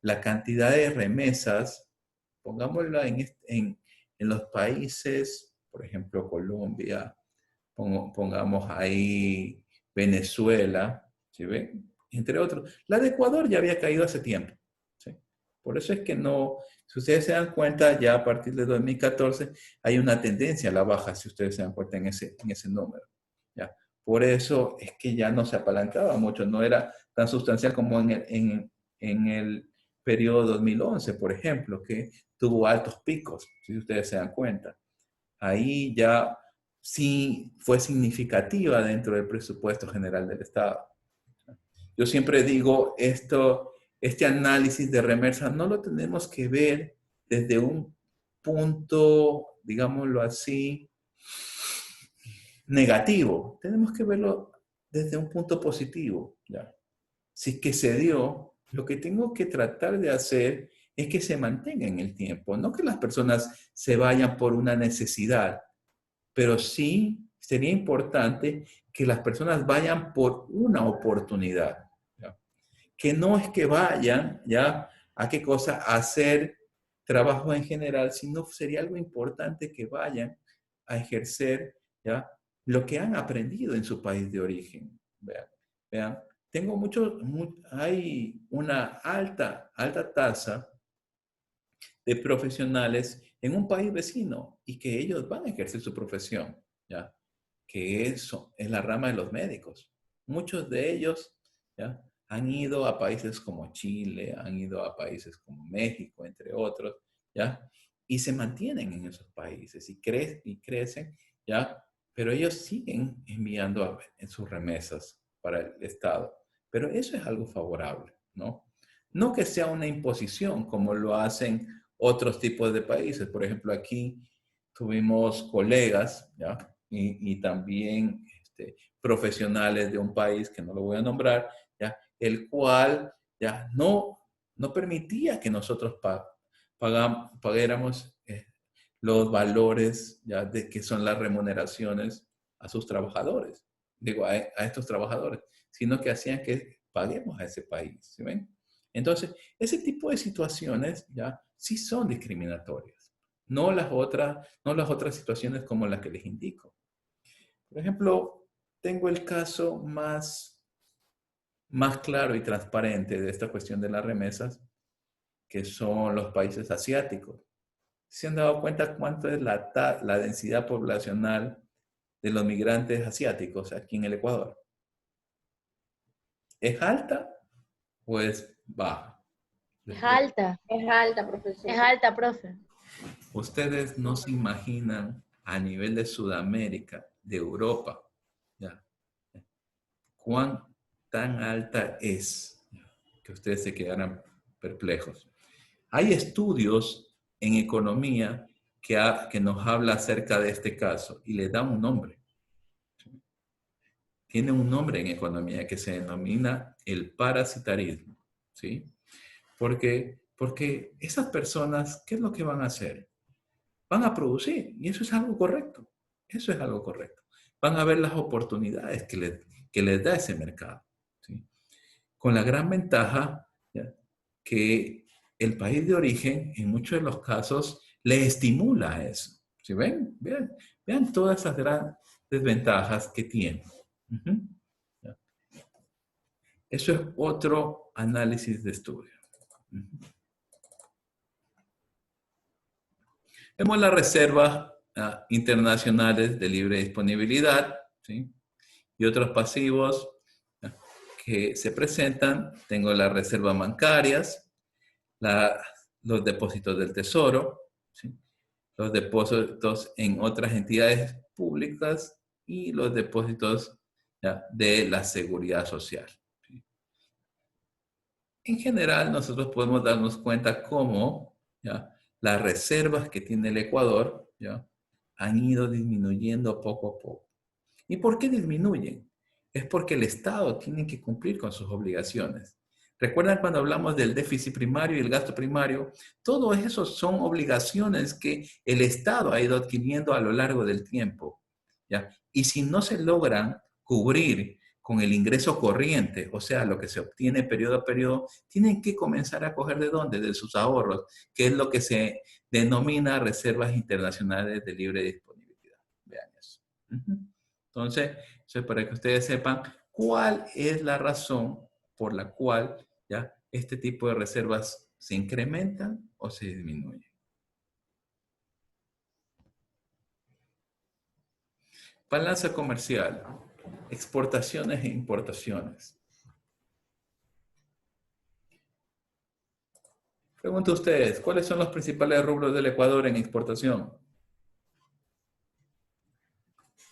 la cantidad de remesas, pongámoslo en los países, por ejemplo, Colombia, pongamos ahí Venezuela, ¿sí ven? Entre otros. La de Ecuador ya había caído hace tiempo, ¿sí? Por eso es que no, si ustedes se dan cuenta, ya a partir de 2014 hay una tendencia a la baja, si ustedes se dan cuenta en ese número, ¿ya? Por eso es que ya no se apalancaba mucho, no era tan sustancial como en el periodo 2011, por ejemplo, que tuvo altos picos, si ustedes se dan cuenta. Ahí ya sí fue significativa dentro del presupuesto general del Estado. Yo siempre digo, este análisis de remesas no lo tenemos que ver desde un punto, digámoslo así, negativo. Tenemos que verlo desde un punto positivo, ¿ya? Si es que se dio, lo que tengo que tratar de hacer es que se mantenga en el tiempo, no que las personas se vayan por una necesidad, pero sí sería importante que las personas vayan por una oportunidad, ¿ya? Que no es que vayan, ¿ya?, a qué cosa, a hacer trabajo en general, sino sería algo importante que vayan a ejercer, ¿ya?, lo que han aprendido en su país de origen. Vean, hay una alta tasa de profesionales en un país vecino y que ellos van a ejercer su profesión, ¿ya?, que eso es la rama de los médicos. Muchos de ellos, ¿ya?, han ido a países como Chile, han ido a países como México, entre otros, ¿ya?, y se mantienen en esos países y crecen, ¿ya?, pero ellos siguen enviando en sus remesas para el Estado. Pero eso es algo favorable, ¿no? No que sea una imposición como lo hacen otros tipos de países. Por ejemplo, aquí tuvimos colegas, ¿ya?, y también profesionales de un país que no lo voy a nombrar, ¿ya?, el cual ya no permitía que nosotros pagáramos los valores, ya, de que son las remuneraciones a sus trabajadores, digo, a estos trabajadores, sino que hacían que paguemos a ese país, ¿sí ven? Entonces, ese tipo de situaciones ya sí son discriminatorias, no las otras situaciones como las que les indico. Por ejemplo, tengo el caso más claro y transparente de esta cuestión de las remesas, que son los países asiáticos. ¿Se han dado cuenta cuánto es la densidad poblacional de los migrantes asiáticos aquí en el Ecuador? ¿Es alta o es baja? Es alta, Es alta, profesor. es alta, profe. Ustedes no se imaginan a nivel de Sudamérica, de Europa, ¿ya?, cuán tan alta es, que ustedes se quedaran perplejos. Hay estudios en economía que nos habla acerca de este caso y le dan un nombre. Tiene un nombre en economía que se denomina el parasitarismo, ¿sí? Porque esas personas, ¿qué es lo que van a hacer? Van a producir, y eso es algo correcto. Eso es algo correcto. Van a ver las oportunidades que les da ese mercado, ¿sí? Con la gran ventaja, ¿ya?, que el país de origen, en muchos de los casos, le estimula a eso. ¿Sí ven? Vean todas esas grandes desventajas que tiene. ¿Ya? Eso es otro análisis de estudio. Vemos las reservas internacionales de libre disponibilidad, ¿sí?, y otros pasivos que se presentan. Tengo las reservas bancarias, los depósitos del tesoro, ¿sí?, los depósitos en otras entidades públicas y los depósitos, ¿ya?, de la seguridad social, ¿sí? En general, nosotros podemos darnos cuenta cómo, ¿ya?, las reservas que tiene el Ecuador, ¿ya?, han ido disminuyendo poco a poco. ¿Y por qué disminuyen? Es porque el Estado tiene que cumplir con sus obligaciones. ¿Recuerdan cuando hablamos del déficit primario y el gasto primario? Todo eso son obligaciones que el Estado ha ido adquiriendo a lo largo del tiempo, ¿ya? Y si no se logran cubrir con el ingreso corriente, o sea, lo que se obtiene periodo a periodo, tienen que comenzar a coger ¿de dónde? De sus ahorros, que es lo que se denomina reservas internacionales de libre disponibilidad. Vean eso. Entonces, eso es para que ustedes sepan cuál es la razón por la cual, ¿ya?, este tipo de reservas se incrementan o se disminuyen. Balanza comercial, exportaciones e importaciones. Pregunto a ustedes, ¿cuáles son los principales rubros del Ecuador en exportación?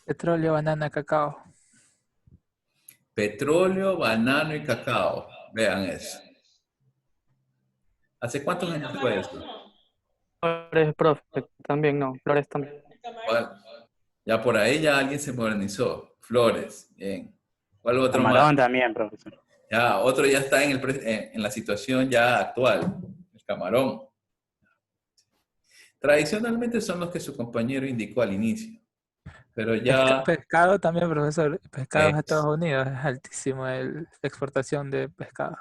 Petróleo, banana, cacao. Petróleo, banano y cacao. Vean eso. ¿Hace cuántos años fue esto? Flores, profe, también no, flores también. ¿Cuál? Ya por ahí ya alguien se modernizó. Flores, bien. ¿Cuál otro más? Camarón también, profesor. Ya, otro ya está en la situación ya actual. El camarón. Tradicionalmente son los que su compañero indicó al inicio. Pero ya... Pescado también, profesor. Pescado a es- Estados Unidos es altísimo la exportación de pescado.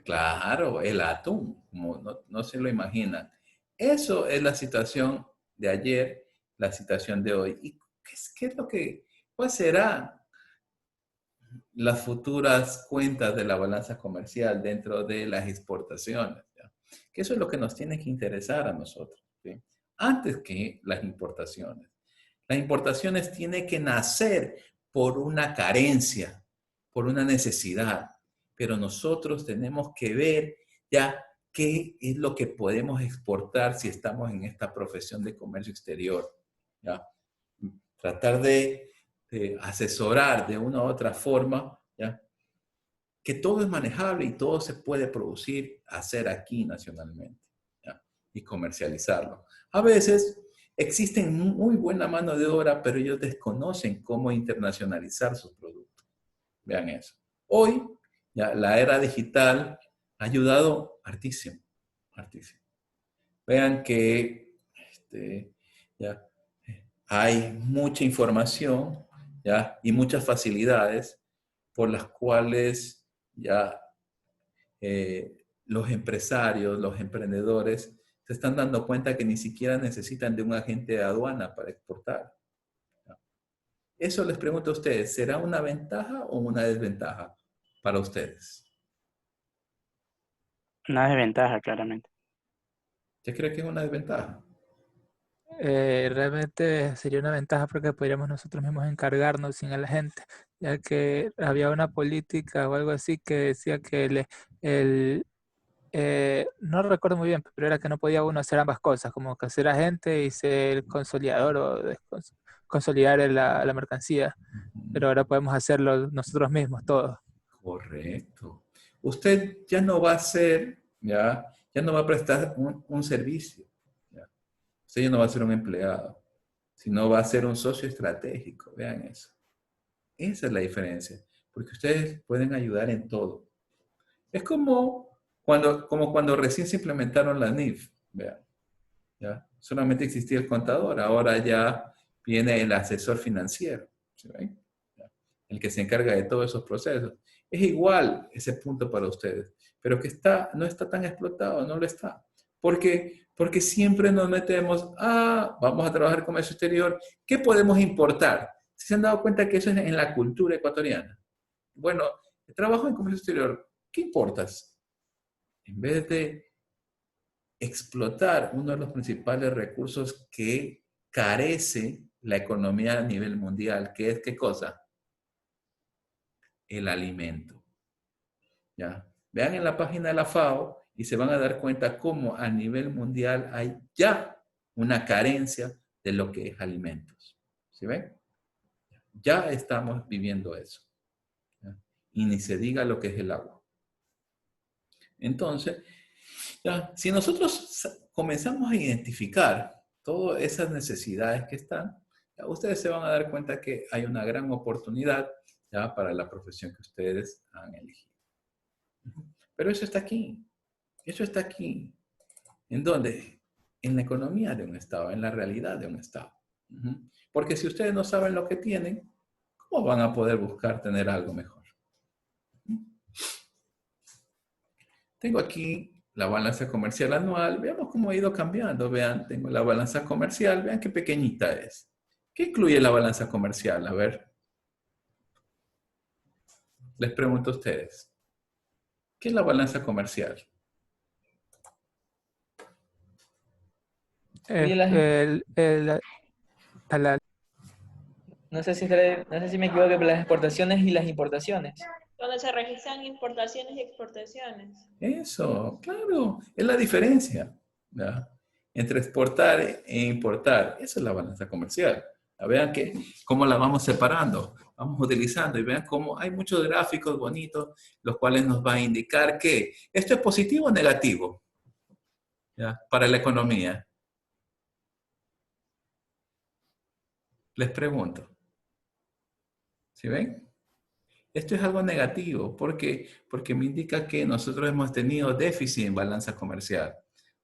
Claro, el atún, como no se lo imaginan. Eso es la situación de ayer, la situación de hoy. ¿Y qué es lo que, cuál será las futuras cuentas de la balanza comercial dentro de las exportaciones? ¿Ya? Que eso es lo que nos tiene que interesar a nosotros, ¿sí?, antes que las importaciones. Las importaciones tienen que nacer por una carencia, por una necesidad, pero nosotros tenemos que ver ya qué es lo que podemos exportar si estamos en esta profesión de comercio exterior, ¿ya? Tratar de asesorar de una u otra forma, ¿ya?, que todo es manejable y todo se puede producir, hacer aquí nacionalmente, ¿ya?, y comercializarlo. A veces existen muy buena mano de obra, pero ellos desconocen cómo internacionalizar sus productos. Vean eso. Hoy, ya, la era digital ha ayudado hartísimo, hartísimo. Vean que ya, hay mucha información, ya, y muchas facilidades por las cuales ya los empresarios, los emprendedores se están dando cuenta que ni siquiera necesitan de un agente de aduana para exportar. Eso les pregunto a ustedes, ¿será una ventaja o una desventaja para ustedes? Una desventaja, claramente. ¿Yo creo que es una desventaja? Realmente sería una ventaja porque podríamos nosotros mismos encargarnos sin a la gente, ya que había una política o algo así que decía que no recuerdo muy bien, pero era que no podía uno hacer ambas cosas, como que ser agente y ser consolidador o consolidar la mercancía, pero ahora podemos hacerlo nosotros mismos, todo. Correcto. Usted ya no va a ser, ya no va a prestar un servicio. ¿Ya? Usted ya no va a ser un empleado, sino va a ser un socio estratégico. Vean eso. Esa es la diferencia, porque ustedes pueden ayudar en todo. Es como cuando recién se implementaron las NIF. Vean, ¿ya? Solamente existía el contador, ahora ya viene el asesor financiero. ¿Sí ven? El que se encarga de todos esos procesos. Es igual ese punto para ustedes, pero que no está tan explotado, no lo está. Porque siempre nos metemos, vamos a trabajar comercio exterior, ¿qué podemos importar? ¿Se han dado cuenta que eso es en la cultura ecuatoriana? Bueno, trabajo en comercio exterior, ¿qué importas? En vez de explotar uno de los principales recursos que carece la economía a nivel mundial, que es ¿qué cosa? El alimento. ¿Ya? Vean en la página de la FAO y se van a dar cuenta cómo a nivel mundial hay ya una carencia de lo que es alimentos. ¿Sí ven? Ya estamos viviendo eso. ¿Ya? Y ni se diga lo que es el agua. Entonces, ya, si nosotros comenzamos a identificar todas esas necesidades que están, ya ustedes se van a dar cuenta que hay una gran oportunidad ya para la profesión que ustedes han elegido. Pero eso está aquí. Eso está aquí. ¿En dónde? En la economía de un Estado, en la realidad de un Estado. Porque si ustedes no saben lo que tienen, ¿cómo van a poder buscar tener algo mejor? Tengo aquí la balanza comercial anual. Veamos cómo ha ido cambiando. Vean, tengo la balanza comercial. Vean qué pequeñita es. ¿Qué incluye la balanza comercial? A ver. Les pregunto a ustedes. ¿Qué es la balanza comercial? Oye, las- A la- no sé si me equivoco, pero las exportaciones y las importaciones. Donde se registran importaciones y exportaciones. Eso, claro. Es la diferencia, ¿ya? Entre exportar e importar. Esa es la balanza comercial. Vean cómo la vamos separando, vamos utilizando y vean cómo hay muchos gráficos bonitos, los cuales nos van a indicar que esto es positivo o negativo, ¿ya? Para la economía. Les pregunto. ¿Sí ven? Esto es algo negativo. ¿Por qué? Porque me indica que nosotros hemos tenido déficit en balanza comercial.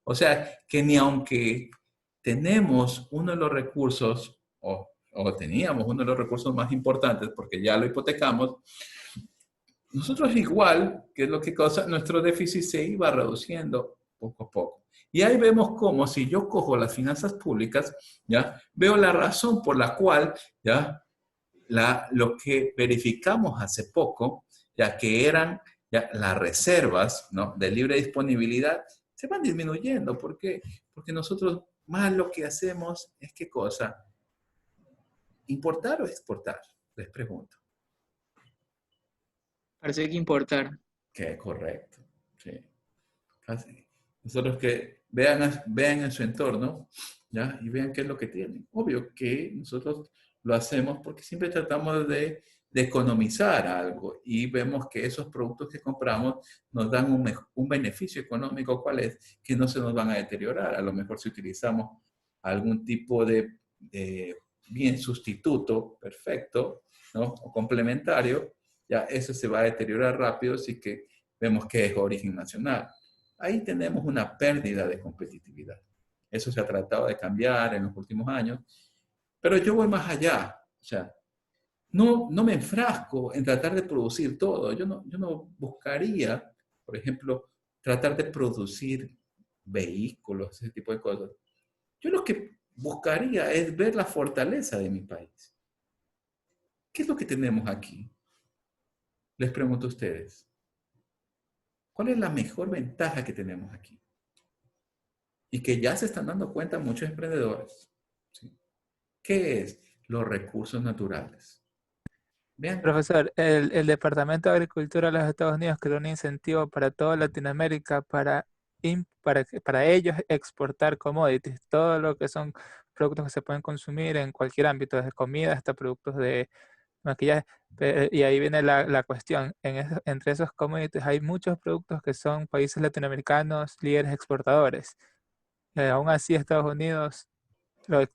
O sea, que ni aunque tenemos uno de los recursos, o teníamos uno de los recursos más importantes, porque ya lo hipotecamos, nosotros igual, que es lo que causa, nuestro déficit se iba reduciendo poco a poco. Y ahí vemos cómo, si yo cojo las finanzas públicas, ¿ya? Veo la razón por la cual, ¿ya? Lo que verificamos hace poco, ya que eran ya las reservas, ¿no?, de libre disponibilidad, se van disminuyendo. ¿Por qué? Porque nosotros más lo que hacemos es ¿qué cosa? ¿Importar o exportar? Les pregunto. Parece que importar. Que correcto. Sí. Casi. Nosotros que vean en su entorno, ¿ya? Y vean qué es lo que tienen. Obvio que nosotros lo hacemos porque siempre tratamos de economizar algo y vemos que esos productos que compramos nos dan un beneficio económico. ¿Cuál es? Que no se nos van a deteriorar. A lo mejor si utilizamos algún tipo de bien sustituto perfecto, ¿no?, o complementario, ya eso se va a deteriorar rápido si que vemos que es origen nacional. Ahí tenemos una pérdida de competitividad. Eso se ha tratado de cambiar en los últimos años, pero yo voy más allá. O sea, no me enfrasco en tratar de producir todo. Yo no buscaría, por ejemplo, tratar de producir vehículos, ese tipo de cosas. Yo lo que buscaría es ver la fortaleza de mi país. ¿Qué es lo que tenemos aquí? Les pregunto a ustedes. ¿Cuál es la mejor ventaja que tenemos aquí? Y que ya se están dando cuenta muchos emprendedores. ¿Sí? ¿Qué es? Los recursos naturales. Vean. Profesor, el Departamento de Agricultura de los Estados Unidos creó un incentivo para toda Latinoamérica para ellos exportar commodities, todo lo que son productos que se pueden consumir en cualquier ámbito, desde comida hasta productos de maquillaje. Y ahí viene la cuestión. Entre esos commodities hay muchos productos que son países latinoamericanos líderes exportadores. Aún así, Estados Unidos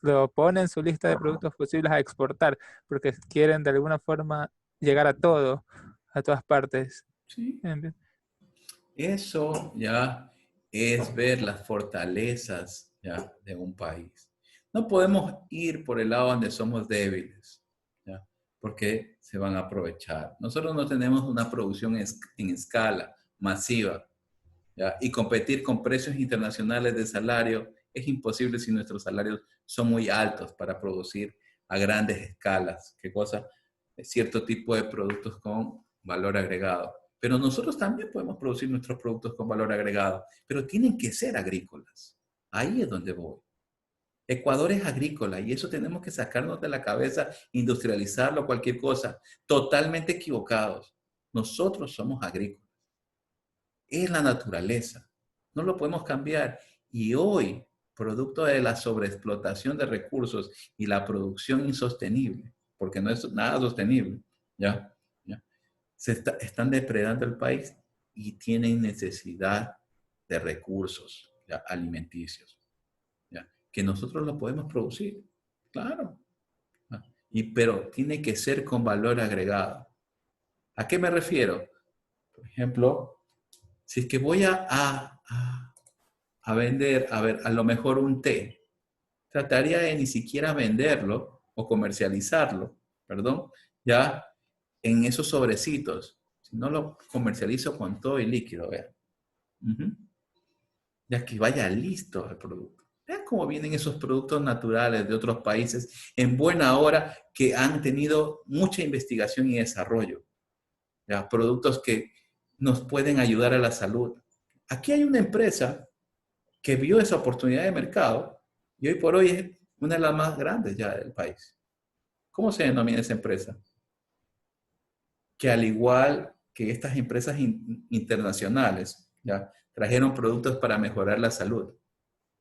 lo pone en su lista de productos posibles a exportar, porque quieren de alguna forma llegar a todo, a todas partes. Sí. Eso ya es ver las fortalezas ya de un país. No podemos ir por el lado donde somos débiles, ¿ya? Porque se van a aprovechar. Nosotros no tenemos una producción en escala masiva, ¿ya? Y competir con precios internacionales de salario es imposible si nuestros salarios son muy altos para producir a grandes escalas. ¿Qué cosa? Cierto tipo de productos con valor agregado. Pero nosotros también podemos producir nuestros productos con valor agregado, pero tienen que ser agrícolas. Ahí es donde voy. Ecuador es agrícola y eso tenemos que sacarnos de la cabeza, industrializarlo, cualquier cosa. Totalmente equivocados. Nosotros somos agrícolas. Es la naturaleza. No lo podemos cambiar. Y hoy, producto de la sobreexplotación de recursos y la producción insostenible, porque no es nada sostenible, ¿ya? Se están depredando el país. y tienen necesidad de recursos, ¿ya? Alimenticios, ¿ya? Que nosotros lo podemos producir, claro. Pero tiene que ser con valor agregado. ¿A qué me refiero? Por ejemplo, si es que voy a vender, a ver, a lo mejor un té, trataría de ni siquiera venderlo o comercializarlo, perdón, ya en esos sobrecitos. Si no lo comercializo con todo y líquido, vean. Ya que vaya listo el producto. Vean cómo vienen esos productos naturales de otros países en buena hora que han tenido mucha investigación y desarrollo. ¿Ya? Productos que nos pueden ayudar a la salud. Aquí hay una empresa que vio esa oportunidad de mercado y hoy por hoy es una de las más grandes ya del país. ¿Cómo se denomina esa empresa? Que al igual que estas empresas internacionales, ¿ya? Trajeron productos para mejorar la salud.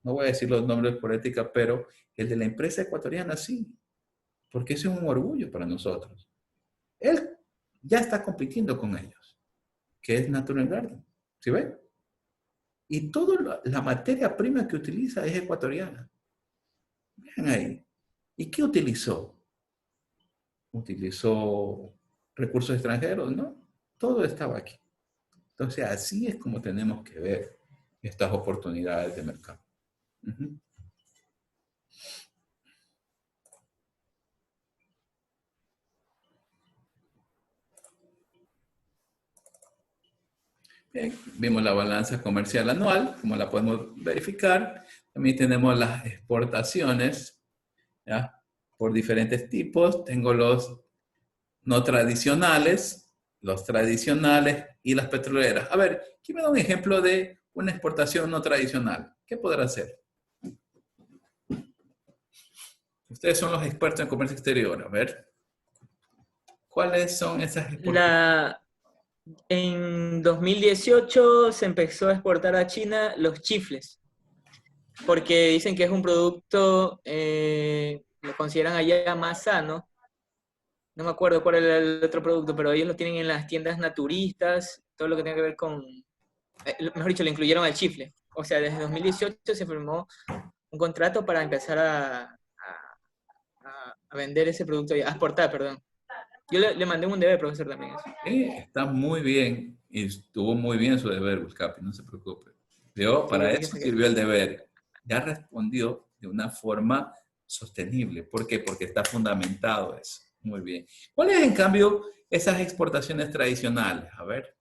No voy a decir los nombres por ética, pero el de la empresa ecuatoriana sí, porque eso es un orgullo para nosotros. Él ya está compitiendo con ellos, que es Natural Garden. ¿Sí ven? Y toda la materia prima que utiliza es ecuatoriana. Vean ahí. ¿Y qué utilizó? Utilizó recursos extranjeros, ¿no? Todo estaba aquí. Entonces, así es como tenemos que ver estas oportunidades de mercado. Bien, vimos la balanza comercial anual, como la podemos verificar. También tenemos las exportaciones, ¿ya? Por diferentes tipos. Tengo los no tradicionales, los tradicionales y las petroleras. A ver, ¿quién me da un ejemplo de una exportación no tradicional? ¿Qué podrá hacer? Ustedes son los expertos en comercio exterior. A ver, ¿cuáles son esas exportaciones? En 2018 se empezó a exportar a China los chifles, porque dicen que es un producto, lo consideran allá más sano. No me acuerdo cuál era el otro producto, pero ellos lo tienen en las tiendas naturistas, todo lo que tenga que ver con, mejor dicho, le incluyeron al chifle. O sea, desde 2018 se firmó un contrato para empezar a vender ese producto, a exportar, perdón. Yo le mandé un deber, profesor, también. Está muy bien y estuvo muy bien su deber, Buscapi, no se preocupe. ¿Vio? Sí, Para eso sirvió el deber. Ya respondió de una forma sostenible. ¿Por qué? Porque está fundamentado eso. Muy bien. ¿Cuáles, en cambio, esas exportaciones tradicionales? A ver.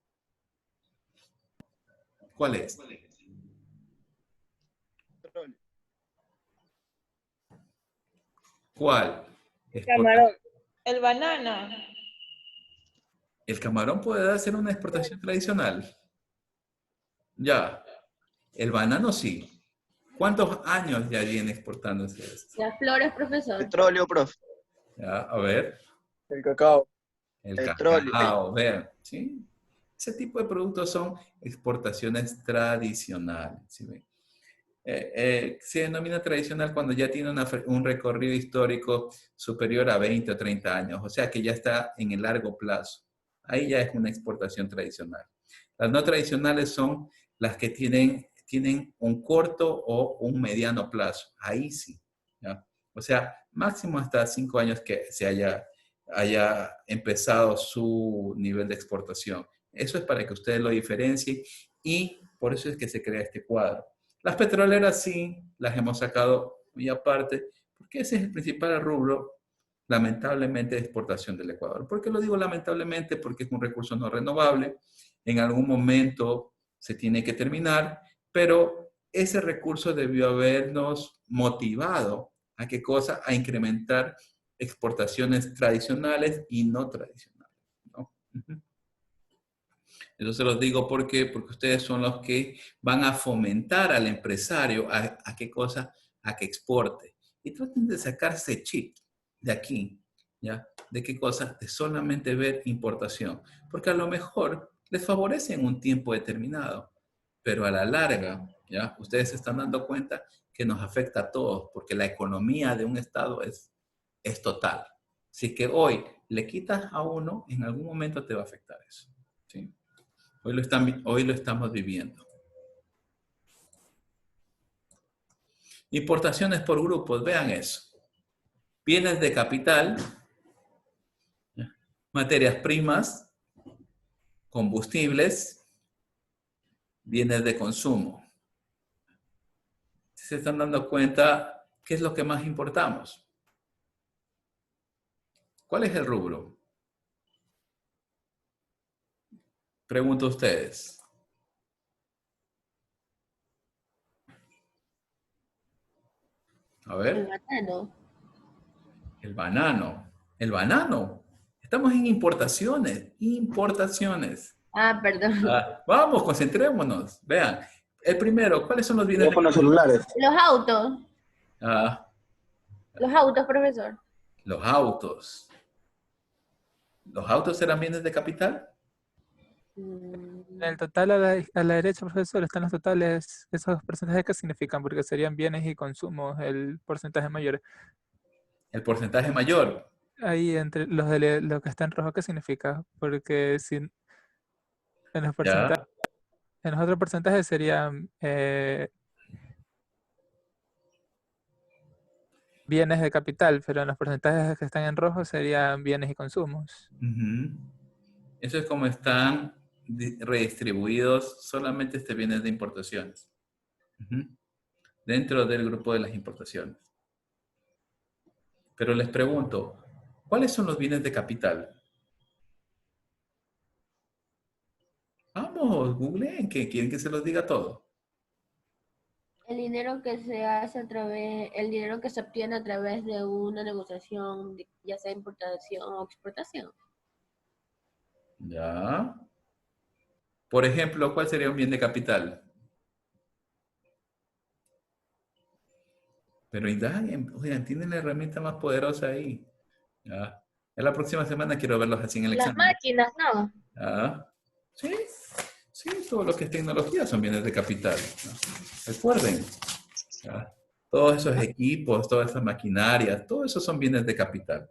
¿Cuál es? ¿Cuál? Camarón. El banano. ¿El camarón puede ser una exportación tradicional? Ya. El banano sí. ¿Cuántos años ya viene exportándose esto? Las flores, profesor. Petróleo, profe. Ya, a ver. El cacao. El Petróleo. cacao, vean. ¿Sí? Ese tipo de productos son exportaciones tradicionales. ¿Sí ven? Se denomina tradicional cuando ya tiene un recorrido histórico superior a 20 o 30 años, o sea que ya está en el largo plazo. Ahí ya es una exportación tradicional. Las no tradicionales son las que tienen un corto o un mediano plazo. Ahí sí. ¿Ya? O sea, máximo hasta 5 años que se haya empezado su nivel de exportación. Eso es para que ustedes lo diferencien y por eso es que se crea este cuadro. Las petroleras sí, las hemos sacado muy aparte, porque ese es el principal rubro, lamentablemente, de exportación del Ecuador. ¿Por qué lo digo lamentablemente? Porque es un recurso no renovable, en algún momento se tiene que terminar, pero ese recurso debió habernos motivado ¿a qué cosa? A incrementar exportaciones tradicionales y no tradicionales, ¿no? Eso se los digo porque ustedes son los que van a fomentar al empresario a qué cosa, a que exporte. Y traten de sacarse chip de aquí, ¿ya? ¿De qué cosa? De solamente ver importación. Porque a lo mejor les favorece en un tiempo determinado, pero a la larga, ¿ya? Ustedes se están dando cuenta que nos afecta a todos, porque la economía de un estado es total. Así que hoy le quitas a uno, en algún momento te va a afectar eso, ¿sí? Hoy lo estamos viviendo. Importaciones por grupos, vean eso. Bienes de capital, materias primas, combustibles, bienes de consumo. ¿Se están dando cuenta qué es lo que más importamos? ¿Cuál es el rubro? Pregunto a ustedes. A El ver, banano. el banano. El banano. Estamos en importaciones. Importaciones. Ah, perdón. Vamos, concentrémonos. Vean. El primero, ¿cuáles son los bienes de Teléfonos celulares. Los autos. Ah, Los autos, profesor. los autos. ¿Los autos eran bienes de capital? En el total a la derecha, profesor, están los totales, esos porcentajes que significan, porque serían bienes y consumos, el porcentaje mayor. El porcentaje mayor. Ahí entre los de lo que está en rojo, ¿qué significa? Porque si en los porcentajes, ¿Ya? en los otros porcentajes serían bienes de capital, pero en los porcentajes que están en rojo serían bienes y consumos. Ujú. Eso es como están redistribuidos solamente bienes de importaciones. Ujú. Dentro del grupo de las importaciones. Pero les pregunto, ¿cuáles son los bienes de capital? Vamos, googleen, que quieren que se los diga todo. El dinero que se hace el dinero que se obtiene a través de una negociación, ya sea importación o exportación. Ya. Por ejemplo, ¿cuál sería un bien de capital? Pero indaguen, oigan, tienen la herramienta más poderosa ahí. Ya. En la próxima semana quiero verlos así en el Las examen. máquinas, ¿no? Ah, sí, sí, todo lo que es tecnología son bienes de capital, ¿no? Recuerden, ¿ya? Todos esos equipos, todas esas maquinarias, todo eso son bienes de capital.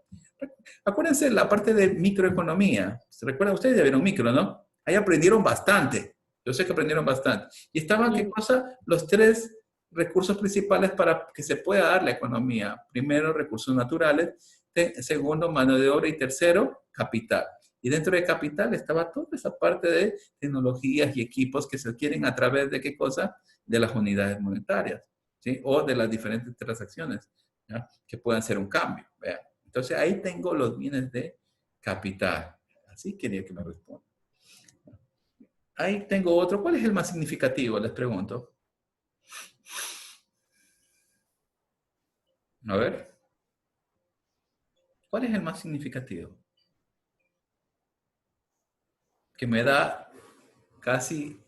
Acuérdense la parte de microeconomía. ¿Se recuerdan? Ustedes ya vieron micro, ¿no? Ahí aprendieron bastante. Yo sé que aprendieron bastante. Y estaban, ¿qué cosa? Los tres recursos principales para que se pueda dar la economía. Primero, recursos naturales. Segundo, mano de obra. Y tercero, capital. Y dentro de capital estaba toda esa parte de tecnologías y equipos que se adquieren a través de qué cosa? De las unidades monetarias, ¿sí? O de las diferentes transacciones, ¿ya? Que puedan ser un cambio. Vean. Entonces ahí tengo los bienes de capital. Así quería que me respondan. Ahí tengo otro. ¿Cuál es el más significativo? Les pregunto. A ver. ¿Cuál es el más significativo? Que me da casi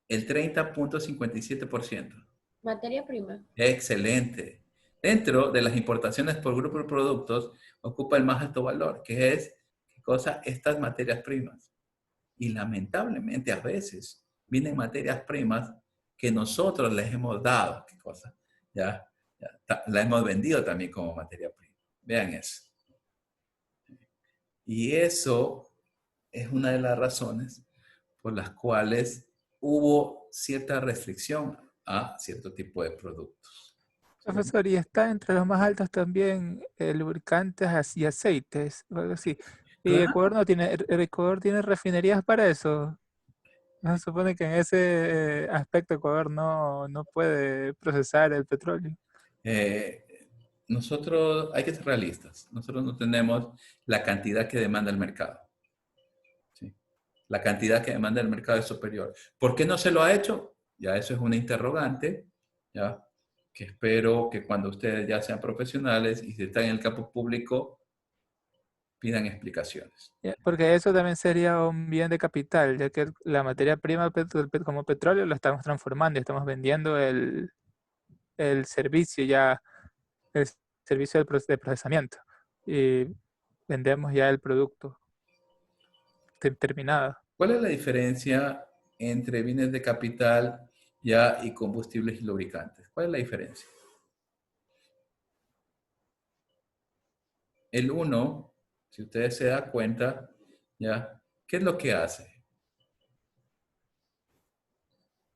el 30.57%. Materia prima. Excelente. Dentro de las importaciones por grupo de productos, ocupa el más alto valor, que es, ¿qué cosa? Estas materias primas. Y lamentablemente a veces vienen materias primas que nosotros les hemos dado, ¿qué cosa? Ya, la hemos vendido también como materia prima. Vean eso. Y eso es una de las razones por las cuales hubo cierta restricción a cierto tipo de productos. Profesor, y está entre los más altos también lubricantes y aceites, o algo así. Y Claro. Ecuador tiene refinerías para eso. No se supone que en ese aspecto Ecuador no puede procesar el petróleo. Nosotros, hay que ser realistas, nosotros no tenemos la cantidad que demanda el mercado. ¿Sí? La cantidad que demanda el mercado es superior. ¿Por qué no se lo ha hecho? Ya eso es una interrogante, ¿ya? Que espero que cuando ustedes ya sean profesionales y si están en el campo público, pidan explicaciones. Porque eso también sería un bien de capital, ya que la materia prima como petróleo lo estamos transformando y estamos vendiendo el servicio ya, el servicio de procesamiento. Y vendemos ya el producto terminado. ¿Cuál es la diferencia entre bienes de capital ya y combustibles y lubricantes? ¿Cuál es la diferencia? El uno, si ustedes se dan cuenta, ¿ya? ¿Qué es lo que hace?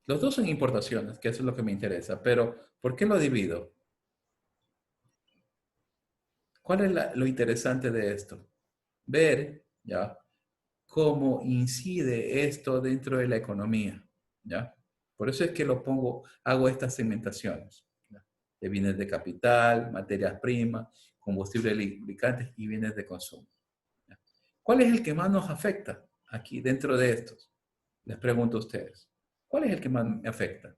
Los dos son importaciones, que eso es lo que me interesa. Pero, ¿por qué lo divido? ¿Cuál es lo interesante de esto? Ver, ¿ya? Cómo incide esto dentro de la economía, ¿ya? Por eso es que hago estas segmentaciones, ¿ya? De bienes de capital, materias primas, combustibles lubricantes y bienes de consumo, ¿ya? ¿Cuál es el que más nos afecta aquí dentro de estos? Les pregunto a ustedes. ¿Cuál es el que más me afecta?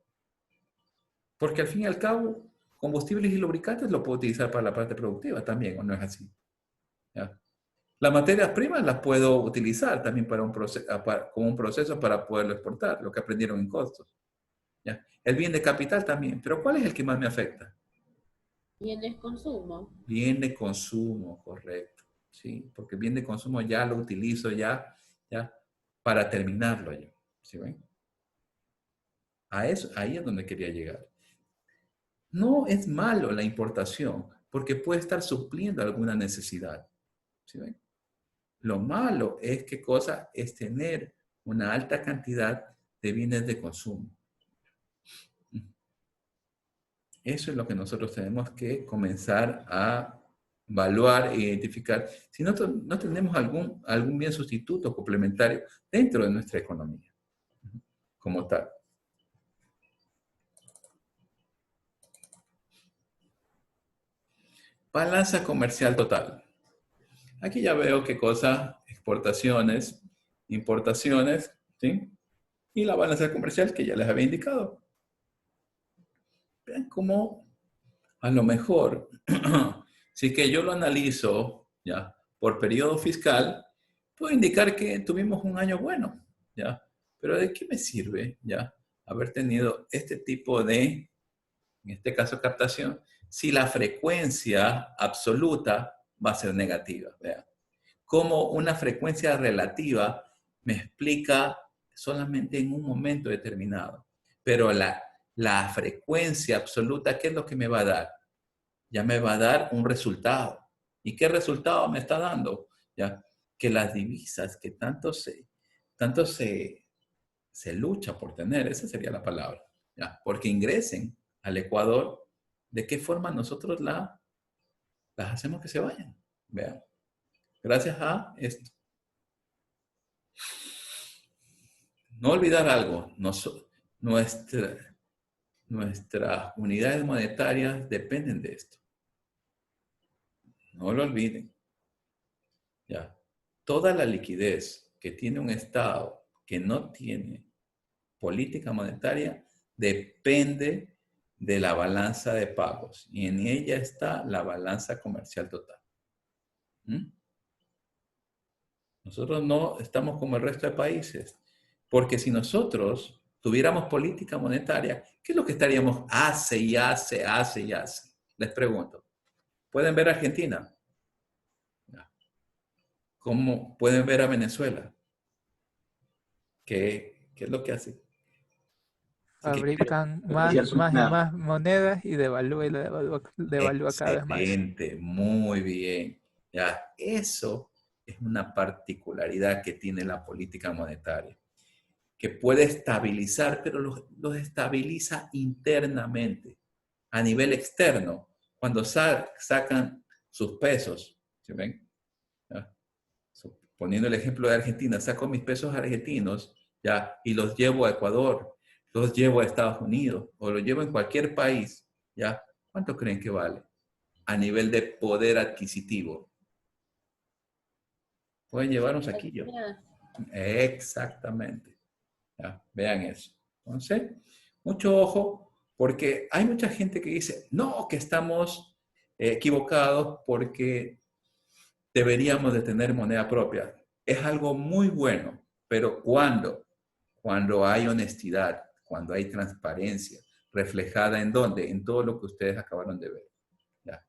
Porque al fin y al cabo, combustibles y lubricantes lo puedo utilizar para la parte productiva también, ¿o no es así? ¿Ya? Las materias primas las puedo utilizar también para como un proceso para poderlo exportar, lo que aprendieron en costos, ¿ya? El bien de capital también, pero ¿cuál es el que más me afecta? Bienes consumo. Bien de consumo, correcto, ¿sí? Porque el bien de consumo ya lo utilizo ya para terminarlo yo, ¿sí ven? Ahí es donde quería llegar. No es malo la importación, porque puede estar supliendo alguna necesidad, ¿sí ven? Lo malo es que cosa es tener una alta cantidad de bienes de consumo. Eso es lo que nosotros tenemos que comenzar a evaluar e identificar. Si no tenemos algún bien sustituto complementario dentro de nuestra economía, como tal. Balanza comercial total. Aquí ya veo qué cosa, exportaciones, importaciones, ¿sí? Y la balanza comercial que ya les había indicado. Vean cómo a lo mejor, si que yo lo analizo ya por periodo fiscal, puedo indicar que tuvimos un año bueno, ¿ya? Pero ¿de qué me sirve ya haber tenido este tipo de, en este caso, captación, si la frecuencia absoluta va a ser negativa? Vean. Como una frecuencia relativa me explica solamente en un momento determinado. Pero la frecuencia absoluta, ¿qué es lo que me va a dar? Ya me va a dar un resultado. ¿Y qué resultado me está dando? Ya que las divisas que tanto se lucha por tener, esa sería la palabra, ya, porque ingresen al Ecuador, ¿de qué forma nosotros las hacemos que se vayan? Vean. Gracias a esto. No olvidar algo, nuestras unidades monetarias dependen de esto. No lo olviden. Ya. Toda la liquidez que tiene un Estado que no tiene política monetaria depende de la balanza de pagos. Y en ella está la balanza comercial total. ¿Mm? Nosotros no estamos como el resto de países. Porque si nosotros tuviéramos política monetaria, ¿qué es lo que estaríamos hace y hace? Les pregunto. ¿Pueden ver Argentina? ¿Cómo pueden ver a Venezuela? ¿Qué es lo que hace? Fabrican más y más monedas y devalúa cada vez más. Excelente, muy bien. Ya, eso es una particularidad que tiene la política monetaria, que puede estabilizar, pero los estabiliza internamente. A nivel externo, cuando sacan sus pesos, ¿sí ven? ¿Ya? Poniendo el ejemplo de Argentina, saco mis pesos argentinos, ¿ya? Y los llevo a Ecuador, los llevo a Estados Unidos, o los llevo en cualquier país, ¿ya? ¿Cuánto creen que vale? A nivel de poder adquisitivo. Pueden llevar un saquillo. Exactamente. ¿Ya? Vean eso. Entonces, mucho ojo, porque hay mucha gente que dice, no, que estamos equivocados porque deberíamos de tener moneda propia. Es algo muy bueno, pero cuando hay honestidad, cuando hay transparencia, reflejada en dónde, en todo lo que ustedes acabaron de ver, ¿ya?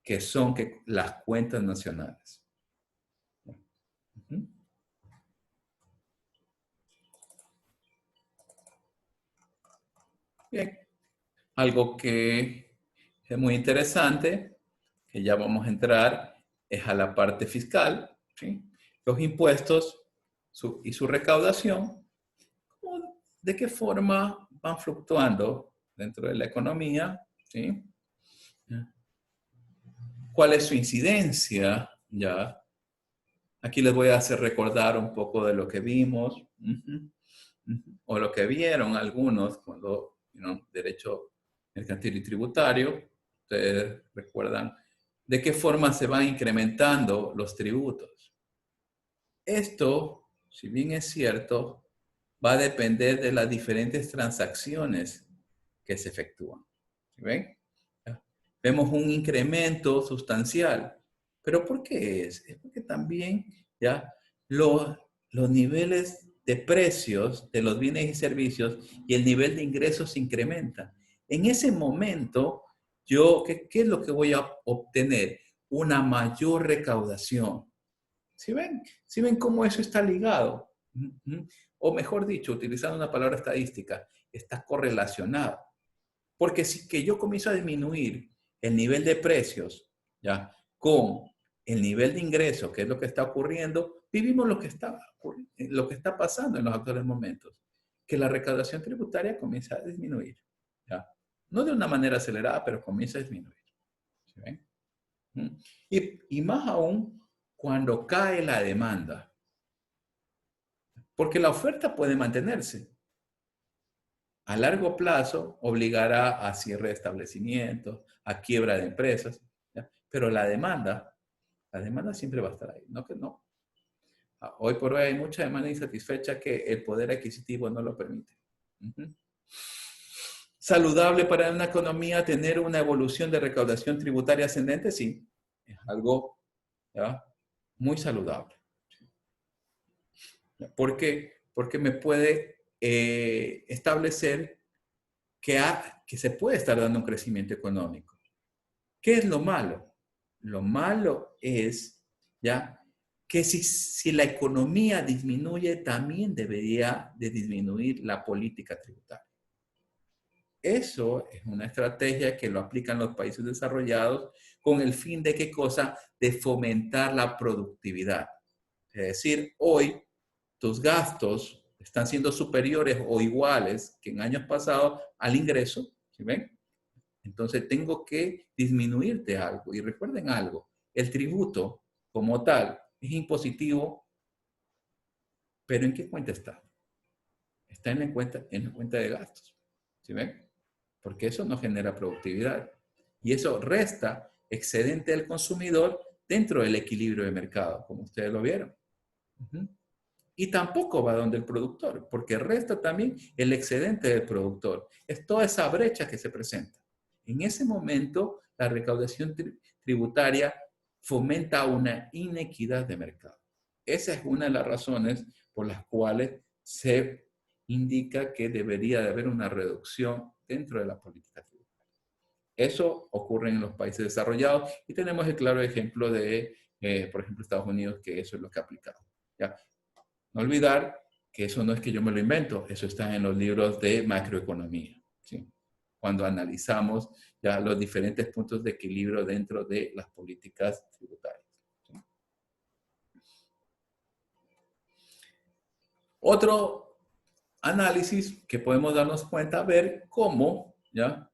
Que son las cuentas nacionales. Bien, algo que es muy interesante, que ya vamos a entrar, es a la parte fiscal, ¿sí? Los impuestos y su recaudación, de qué forma van fluctuando dentro de la economía, ¿sí? ¿Cuál es su incidencia? ¿Ya? Aquí les voy a hacer recordar un poco de lo que vimos, o lo que vieron algunos cuando, derecho mercantil y tributario. Ustedes recuerdan de qué forma se van incrementando los tributos. Esto, si bien es cierto, va a depender de las diferentes transacciones que se efectúan. ¿Sí ven? Vemos un incremento sustancial. ¿Pero por qué es? Es porque también ya los niveles de precios de los bienes y servicios y el nivel de ingresos se incrementa. En ese momento, ¿qué es lo que voy a obtener? Una mayor recaudación. ¿Sí ven? ¿Sí ven cómo eso está ligado? O mejor dicho, utilizando una palabra estadística, está correlacionado. Porque si que yo comienzo a disminuir el nivel de precios, ¿ya? Con el nivel de ingresos, que es lo que está ocurriendo, vivimos lo que está pasando en los actuales momentos, que la recaudación tributaria comienza a disminuir, ¿ya? No de una manera acelerada, pero comienza a disminuir. ¿Sí ven? Y más aún cuando cae la demanda, porque la oferta puede mantenerse. A largo plazo obligará a cierre de establecimientos, a quiebra de empresas, ¿ya? Pero la demanda siempre va a estar ahí, ¿no? Que no. Hoy por hoy hay mucha demanda insatisfecha que el poder adquisitivo no lo permite. ¿Saludable para una economía tener una evolución de recaudación tributaria ascendente? Sí, es algo, ¿ya?, muy saludable. ¿Por qué? Porque me puede establecer que se puede estar dando un crecimiento económico. ¿Qué es lo malo? Lo malo es, ¿ya?, que si la economía disminuye, también debería de disminuir la política tributaria. Eso es una estrategia que lo aplican los países desarrollados con el fin de, ¿qué cosa? De fomentar la productividad. Es decir, hoy tus gastos están siendo superiores o iguales que en años pasados al ingreso, ¿sí ven? Entonces tengo que disminuirte algo. Y recuerden algo, el tributo como tal es impositivo, pero ¿en qué cuenta está? Está en la cuenta de gastos, ¿sí ven? Porque eso no genera productividad. Y eso resta excedente del consumidor dentro del equilibrio de mercado, como ustedes lo vieron. Y tampoco va donde el productor, porque resta también el excedente del productor. Es toda esa brecha que se presenta. En ese momento, la recaudación tributaria fomenta una inequidad de mercado. Esa es una de las razones por las cuales se indica que debería de haber una reducción dentro de la política tributaria. Eso ocurre en los países desarrollados y tenemos el claro ejemplo de, por ejemplo, Estados Unidos, que eso es lo que ha aplicado. ¿Ya? No olvidar que eso no es que yo me lo invento, eso está en los libros de macroeconomía, ¿sí? Cuando analizamos ya los diferentes puntos de equilibrio dentro de las políticas tributarias, ¿sí? Otro análisis que podemos darnos cuenta, ver cómo, ¿ya?,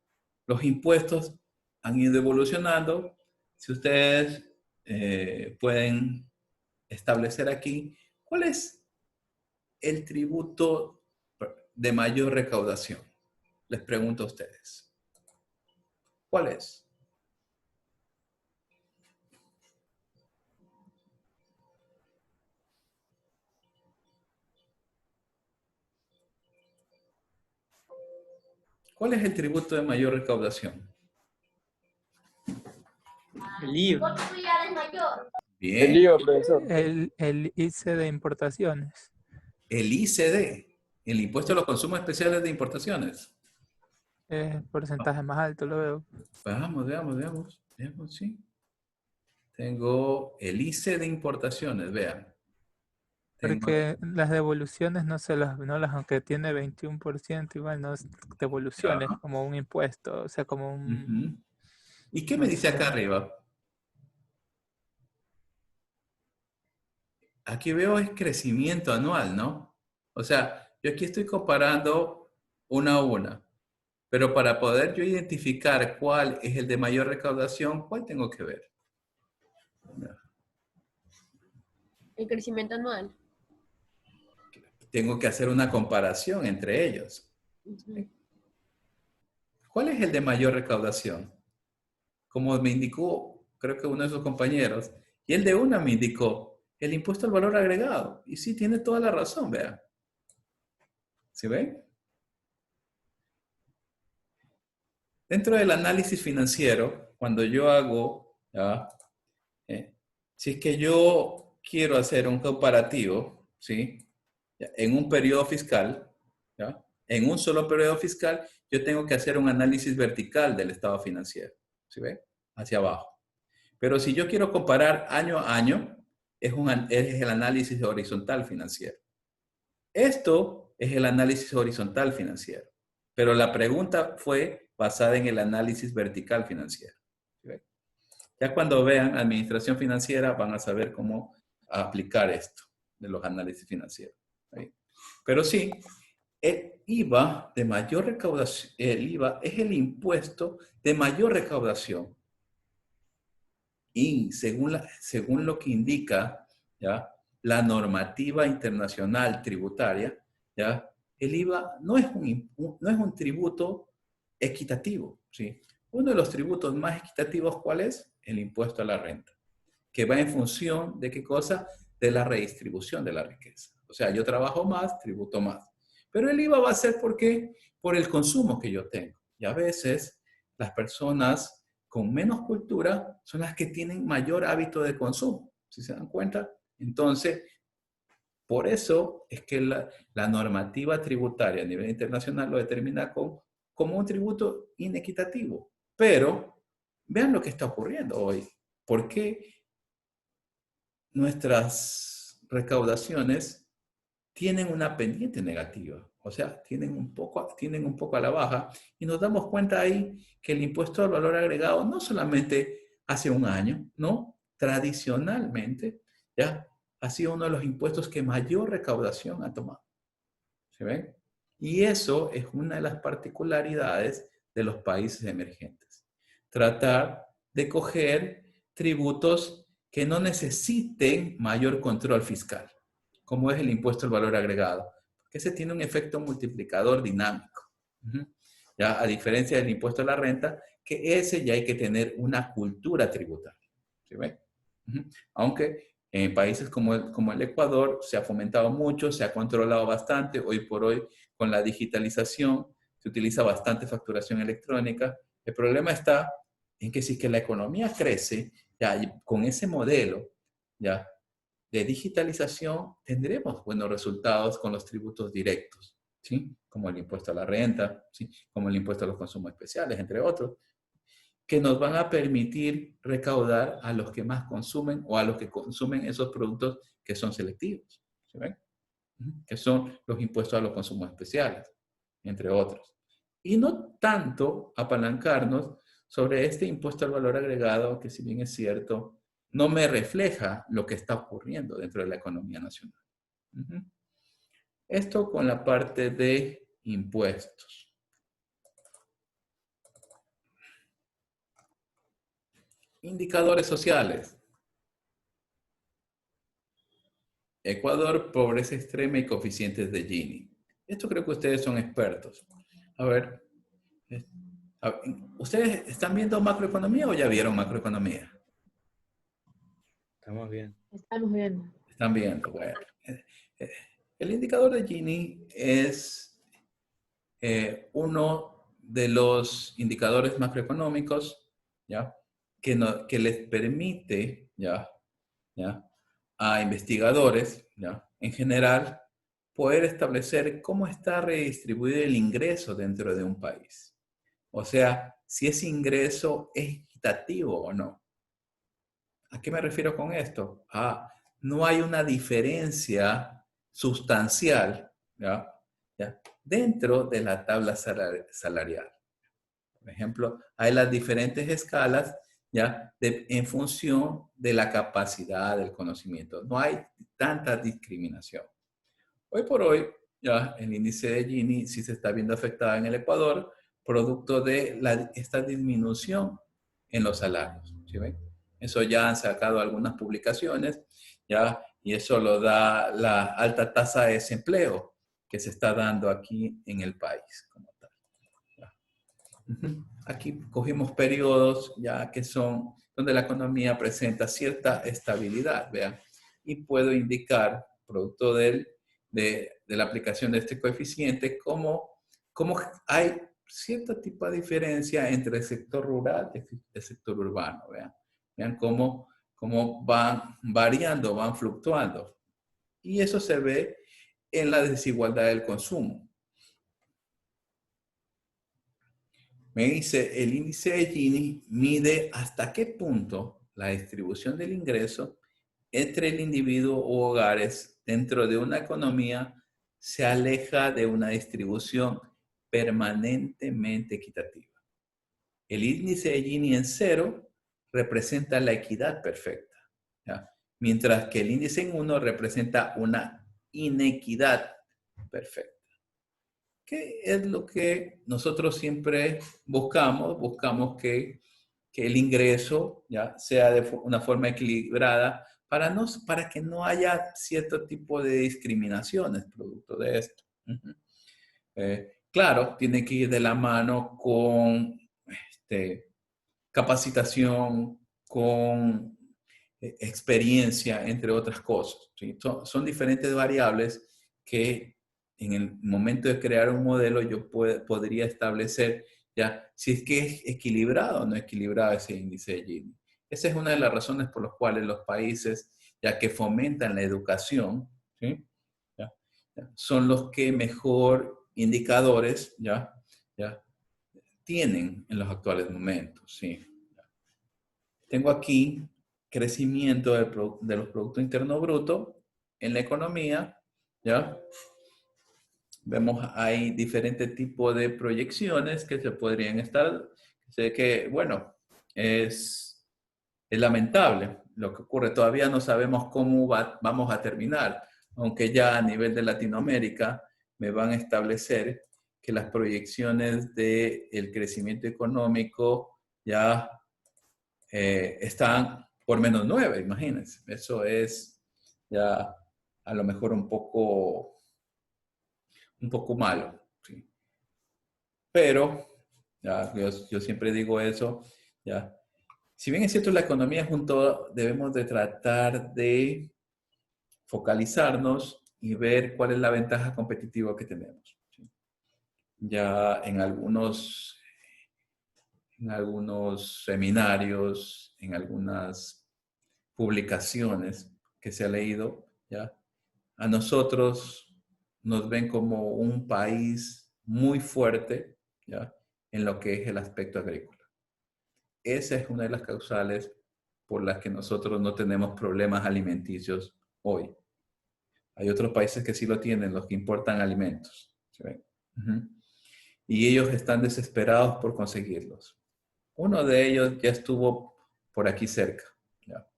los impuestos han ido evolucionando. Si ustedes pueden establecer aquí, ¿cuál es el tributo de mayor recaudación? Les pregunto a ustedes. ¿Cuál es? ¿Cuál es el tributo de mayor recaudación? El IVA. Bien. El IVA, profesor. El ICE de importaciones. El ICD, el impuesto a los consumos especiales de importaciones. Porcentaje más alto, lo veo. Veamos, sí. Tengo el ICE de importaciones, vean. Porque las devoluciones aunque tiene 21%, igual no es devoluciones, como un impuesto, o sea, como un... ¿Y qué me dice acá arriba? Aquí veo es crecimiento anual, ¿no? O sea, Yo aquí estoy comparando una a una. Pero para poder yo identificar cuál es el de mayor recaudación, ¿cuál tengo que ver? El crecimiento anual. Tengo que hacer una comparación entre ellos. Ujú. ¿Cuál es el de mayor recaudación? Como me indicó, creo que uno de sus compañeros, y el de una me indicó el impuesto al valor agregado. Y sí, tiene toda la razón, vean. ¿Sí ven? Dentro del análisis financiero, cuando yo hago, ¿ya? Si es que yo quiero hacer un comparativo, ¿sí? ¿Ya? En un periodo fiscal, ¿ya? En un solo periodo fiscal, yo tengo que hacer un análisis vertical del estado financiero, ¿sí ve? Hacia abajo. Pero si yo quiero comparar año a año, es el análisis horizontal financiero. Esto es el análisis horizontal financiero. Pero la pregunta fue basada en el análisis vertical financiero. ¿Sí ve? Ya cuando vean administración financiera van a saber cómo aplicar esto de los análisis financieros. ¿Sí? Pero sí, el IVA de mayor recaudación, el IVA es el impuesto de mayor recaudación. Y según lo que indica, ¿ya? La normativa internacional tributaria, ¿ya? El IVA no es un tributo equitativo, ¿sí? Uno de los tributos más equitativos, ¿cuál es? El impuesto a la renta, que va en función de qué cosa, de la redistribución de la riqueza. O sea, yo trabajo más, tributo más. Pero el IVA va a ser ¿por qué? Por el consumo que yo tengo. Y a veces las personas con menos cultura son las que tienen mayor hábito de consumo. ¿Sí se dan cuenta? Entonces, por eso es que la normativa tributaria a nivel internacional lo determina como un tributo inequitativo. Pero vean lo que está ocurriendo hoy. ¿Por qué nuestras recaudaciones tienen una pendiente negativa? O sea, tienen un poco a la baja, y nos damos cuenta ahí que el impuesto al valor agregado no solamente hace un año, ¿no? Tradicionalmente, ya ha sido uno de los impuestos que mayor recaudación ha tomado. ¿Se ven? Y eso es una de las particularidades de los países emergentes. Tratar de coger tributos que no necesiten mayor control fiscal, como es el impuesto al valor agregado, que ese tiene un efecto multiplicador dinámico. Ya, a diferencia del impuesto a la renta, que ese ya hay que tener una cultura tributaria. ¿Sí ven? Aunque en países como el Ecuador se ha fomentado mucho, se ha controlado bastante. Hoy por hoy, con la digitalización, se utiliza bastante facturación electrónica. El problema está en que si es que la economía crece, ya con ese modelo, ya de digitalización, tendremos buenos resultados con los tributos directos, ¿sí? Como el impuesto a la renta, ¿sí? Como el impuesto a los consumos especiales, entre otros, que nos van a permitir recaudar a los que más consumen o a los que consumen esos productos que son selectivos, ¿sí ven? Que son los impuestos a los consumos especiales, entre otros. Y no tanto apalancarnos sobre este impuesto al valor agregado, que si bien es cierto, no me refleja lo que está ocurriendo dentro de la economía nacional. Esto con la parte de impuestos. Indicadores sociales. Ecuador, pobreza extrema y coeficientes de Gini. Esto creo que ustedes son expertos. A ver, ¿ustedes están viendo macroeconomía o ya vieron macroeconomía? Estamos bien. Estamos viendo. Están viendo, bueno. El indicador de Gini es uno de los indicadores macroeconómicos, ¿ya? Que les permite, ¿ya? A investigadores, ¿ya? En general, poder establecer cómo está redistribuido el ingreso dentro de un país. O sea, si ese ingreso es equitativo o no. ¿A qué me refiero con esto? No hay una diferencia sustancial, ¿ya? Dentro de la tabla salarial. Por ejemplo, hay las diferentes escalas, ¿ya? En función de la capacidad del conocimiento. No hay tanta discriminación. Hoy por hoy, ya el índice de Gini sí se está viendo afectado en el Ecuador, producto de esta disminución en los salarios. ¿Sí ven? Eso ya han sacado algunas publicaciones, ya, y eso lo da la alta tasa de desempleo que se está dando aquí en el país como tal. Ya. Aquí cogimos periodos ya que son donde la economía presenta cierta estabilidad, vean, y puedo indicar, producto de la aplicación de este coeficiente, cómo hay cierto tipo de diferencia entre el sector rural y el sector urbano, vean. Vean cómo van variando, van fluctuando. Y eso se ve en la desigualdad del consumo. Me dice, el índice de Gini mide hasta qué punto la distribución del ingreso entre el individuo u hogares dentro de una economía se aleja de una distribución permanentemente equitativa. El índice de Gini en 0 representa la equidad perfecta, ¿ya? Mientras que el índice en 1 representa una inequidad perfecta. ¿Qué es lo que nosotros siempre buscamos? Buscamos que el ingreso ya sea de una forma equilibrada para que no haya cierto tipo de discriminaciones producto de esto. Claro, tiene que ir de la mano con capacitación, con experiencia, entre otras cosas. ¿Sí? Son diferentes variables que en el momento de crear un modelo yo podría establecer ya si es que es equilibrado o no equilibrado ese índice de Gini. Esa es una de las razones por las cuales los países ya que fomentan la educación, ¿sí? ¿Ya? Son los que mejor indicadores ya tienen en los actuales momentos. ¿Sí? Tengo aquí crecimiento de los Productos Internos Brutos en la economía, ¿ya? Vemos hay diferentes tipos de proyecciones que se podrían estar. Sé que, bueno, es lamentable lo que ocurre. Todavía no sabemos cómo vamos a terminar, aunque ya a nivel de Latinoamérica me van a establecer que las proyecciones del crecimiento económico ya están por -9, imagínense. Eso es ya a lo mejor un poco malo. ¿Sí? Pero, ya, yo siempre digo eso, ya. Si bien es cierto la economía es un todo, debemos de tratar de focalizarnos y ver cuál es la ventaja competitiva que tenemos. ¿Sí? Ya en algunos seminarios, en algunas publicaciones que se ha leído, ¿ya? A nosotros nos ven como un país muy fuerte, ¿ya? En lo que es el aspecto agrícola. Esa es una de las causales por las que nosotros no tenemos problemas alimenticios hoy. Hay otros países que sí lo tienen, los que importan alimentos. ¿Sí ven? Y ellos están desesperados por conseguirlos. Uno de ellos ya estuvo por aquí cerca. ¿Ya?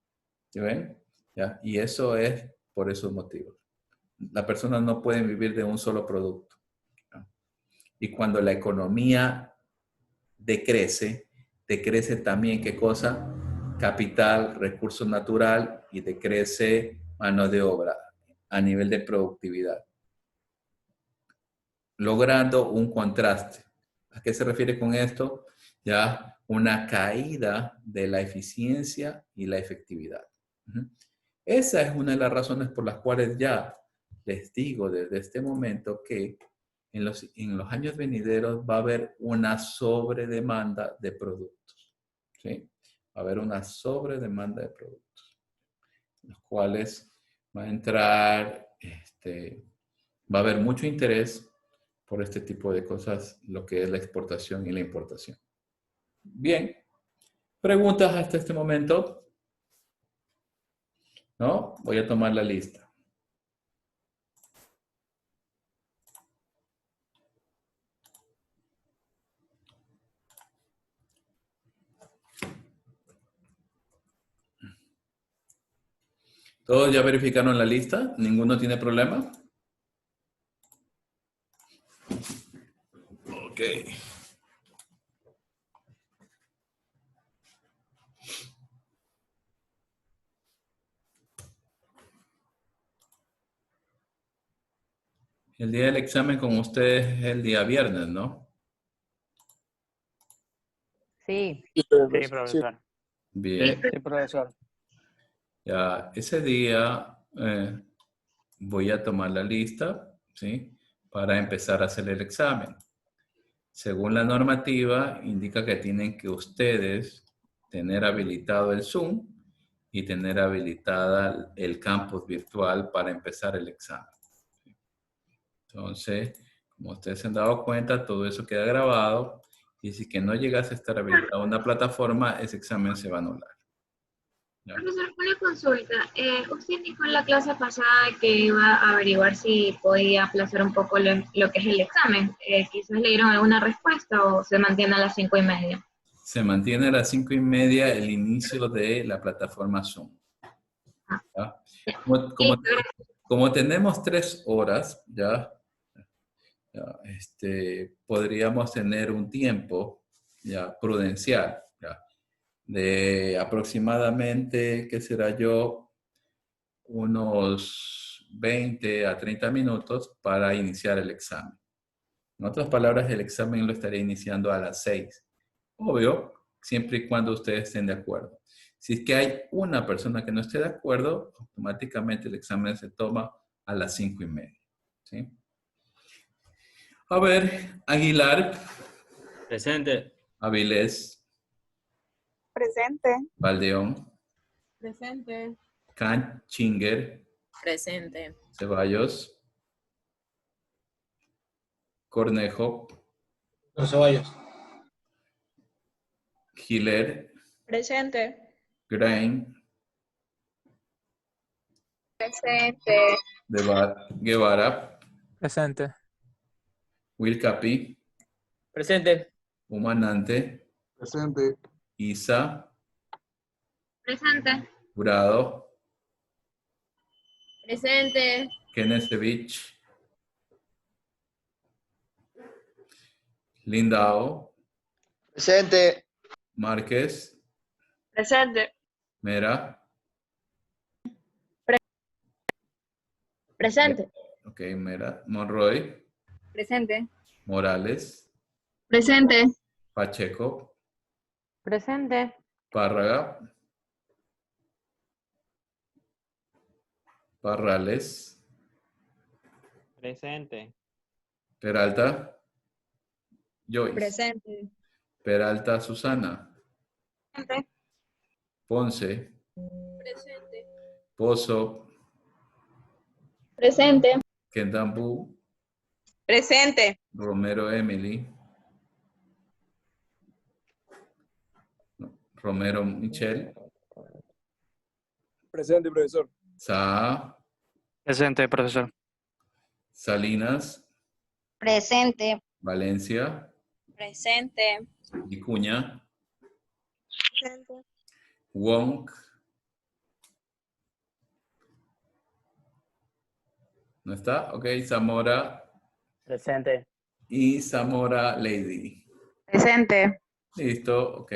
¿Sí ven? ¿Ya? Y eso es por esos motivos. La persona no puede vivir de un solo producto. ¿Ya? Y cuando la economía decrece también, ¿qué cosa? Capital, recurso natural y decrece mano de obra a nivel de productividad. Logrando un contraste. ¿A qué se refiere con esto? Ya una caída de la eficiencia y la efectividad. Esa es una de las razones por las cuales ya les digo desde este momento que en los años venideros va a haber una sobredemanda de productos. ¿Sí? Va a haber una sobredemanda de productos, los cuales va a entrar, va a haber mucho interés por este tipo de cosas, lo que es la exportación y la importación. Bien, ¿preguntas hasta este momento? ¿No? Voy a tomar la lista. ¿Todos ya verificaron la lista? ¿Ninguno tiene problema? El día del examen con ustedes es el día viernes, ¿no? Sí. Sí, profesor. Bien. Sí, profesor. Ya, ese día voy a tomar la lista, ¿sí? Para empezar a hacer el examen. Según la normativa, indica que tienen que ustedes tener habilitado el Zoom y tener habilitada el campus virtual para empezar el examen. Entonces, como ustedes se han dado cuenta, todo eso queda grabado y si que no llegase a estar habilitada una plataforma, ese examen se va a anular. ¿Ya? Profesor, una consulta. Usted indicó en la clase pasada que iba a averiguar si podía aplazar un poco lo que es el examen. Quizás le dieron alguna respuesta o se mantiene a las 5:30. Se mantiene a las 5:30 el inicio de la plataforma Zoom. ¿Ya? Como tenemos 3 horas, ¿ya? Podríamos tener un tiempo ya prudencial, ¿ya? De aproximadamente, ¿qué será yo? Unos 20 a 30 minutos para iniciar el examen. En otras palabras, el examen lo estaría iniciando a las 6. Obvio, siempre y cuando ustedes estén de acuerdo. Si es que hay una persona que no esté de acuerdo, automáticamente el examen se toma a las 5:30. ¿Sí? A ver, Aguilar. Presente. Avilés. Presente. Valdeón. Presente. Chinger. Presente. Ceballos. Cornejo. Ceballos. Giler. Presente. Grain. Presente. Guevara. Presente. Wilcapi. Presente. Humanante. Presente. Isa. Presente. Jurado. Presente. Kenesevich. Lindao. Presente. Márquez. Presente. Mera. Presente. Ok, Mera. Monroy. Presente. Morales. Presente. Pacheco. Presente. Párraga. Parrales. Presente. Peralta. Joyce. Presente. Peralta Susana. Presente. Ponce. Presente. Pozo. Presente. Kendambu. Presente. Romero Emily. Romero Michelle. Presente, profesor. Saa. Presente, profesor. Salinas. Presente. Valencia. Presente. Vicuña. Presente. Wong. ¿No está? Ok, Zamora. Presente. Y Zamora Lady. Presente. Listo, ok.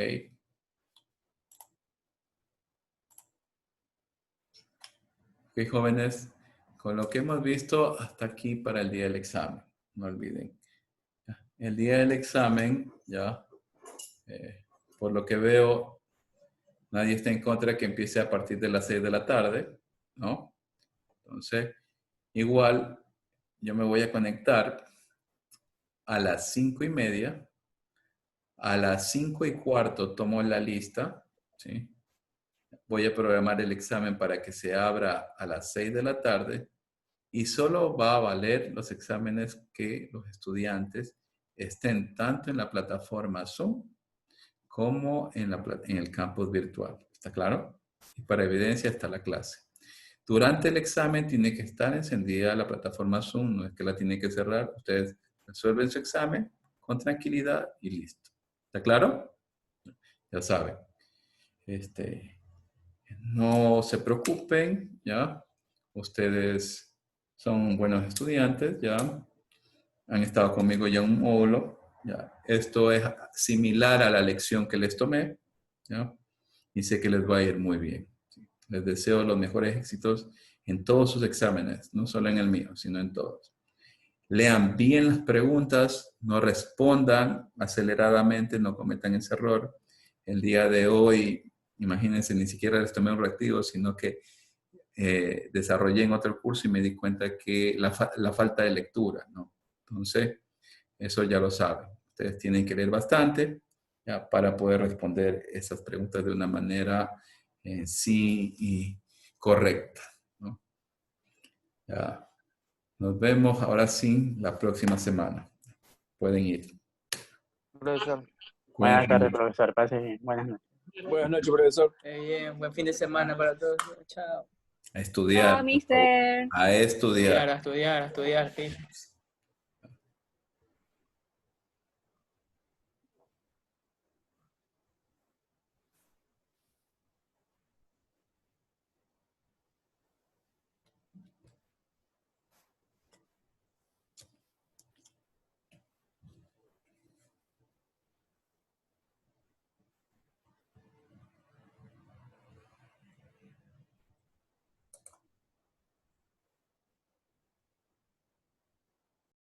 Ok, jóvenes, con lo que hemos visto hasta aquí para el día del examen. No olviden. El día del examen, ya, por lo que veo, nadie está en contra de que empiece a partir de las 6 de la tarde, ¿no? Entonces, igual, yo me voy a conectar a las 5:30. A las 5:15 tomo la lista, ¿sí? Voy a programar el examen para que se abra a las 6 de la tarde y solo va a valer los exámenes que los estudiantes estén tanto en la plataforma Zoom como en el campus virtual. ¿Está claro? Y para evidencia está la clase. Durante el examen tiene que estar encendida la plataforma Zoom, no es que la tiene que cerrar. Ustedes resuelven su examen con tranquilidad y listo. ¿Está claro? Ya saben. No se preocupen, ¿ya? Ustedes son buenos estudiantes, ¿ya? Han estado conmigo ya en un módulo, ¿ya? Esto es similar a la lección que les tomé, ¿ya? Y sé que les va a ir muy bien. ¿Sí? Les deseo los mejores éxitos en todos sus exámenes, no solo en el mío, sino en todos. lean bien las preguntas, no respondan aceleradamente, no cometan ese error. El día de hoy, imagínense, ni siquiera les tomé un reactivo, sino que desarrollé en otro curso y me di cuenta que la falta de lectura, ¿no? Entonces, eso ya lo saben. Ustedes tienen que leer bastante ya, para poder responder esas preguntas de una manera sí y correcta, ¿no? Ya. Nos vemos ahora sí la próxima semana. Pueden ir. Profesor. Cuídense Buenas tardes, mucho. profesor. Pase bien. Buenas noches. Buenas noches, profesor. Bien, buen fin de semana para todos. Chao. A estudiar. Chao, mister. A estudiar. A estudiar, sí.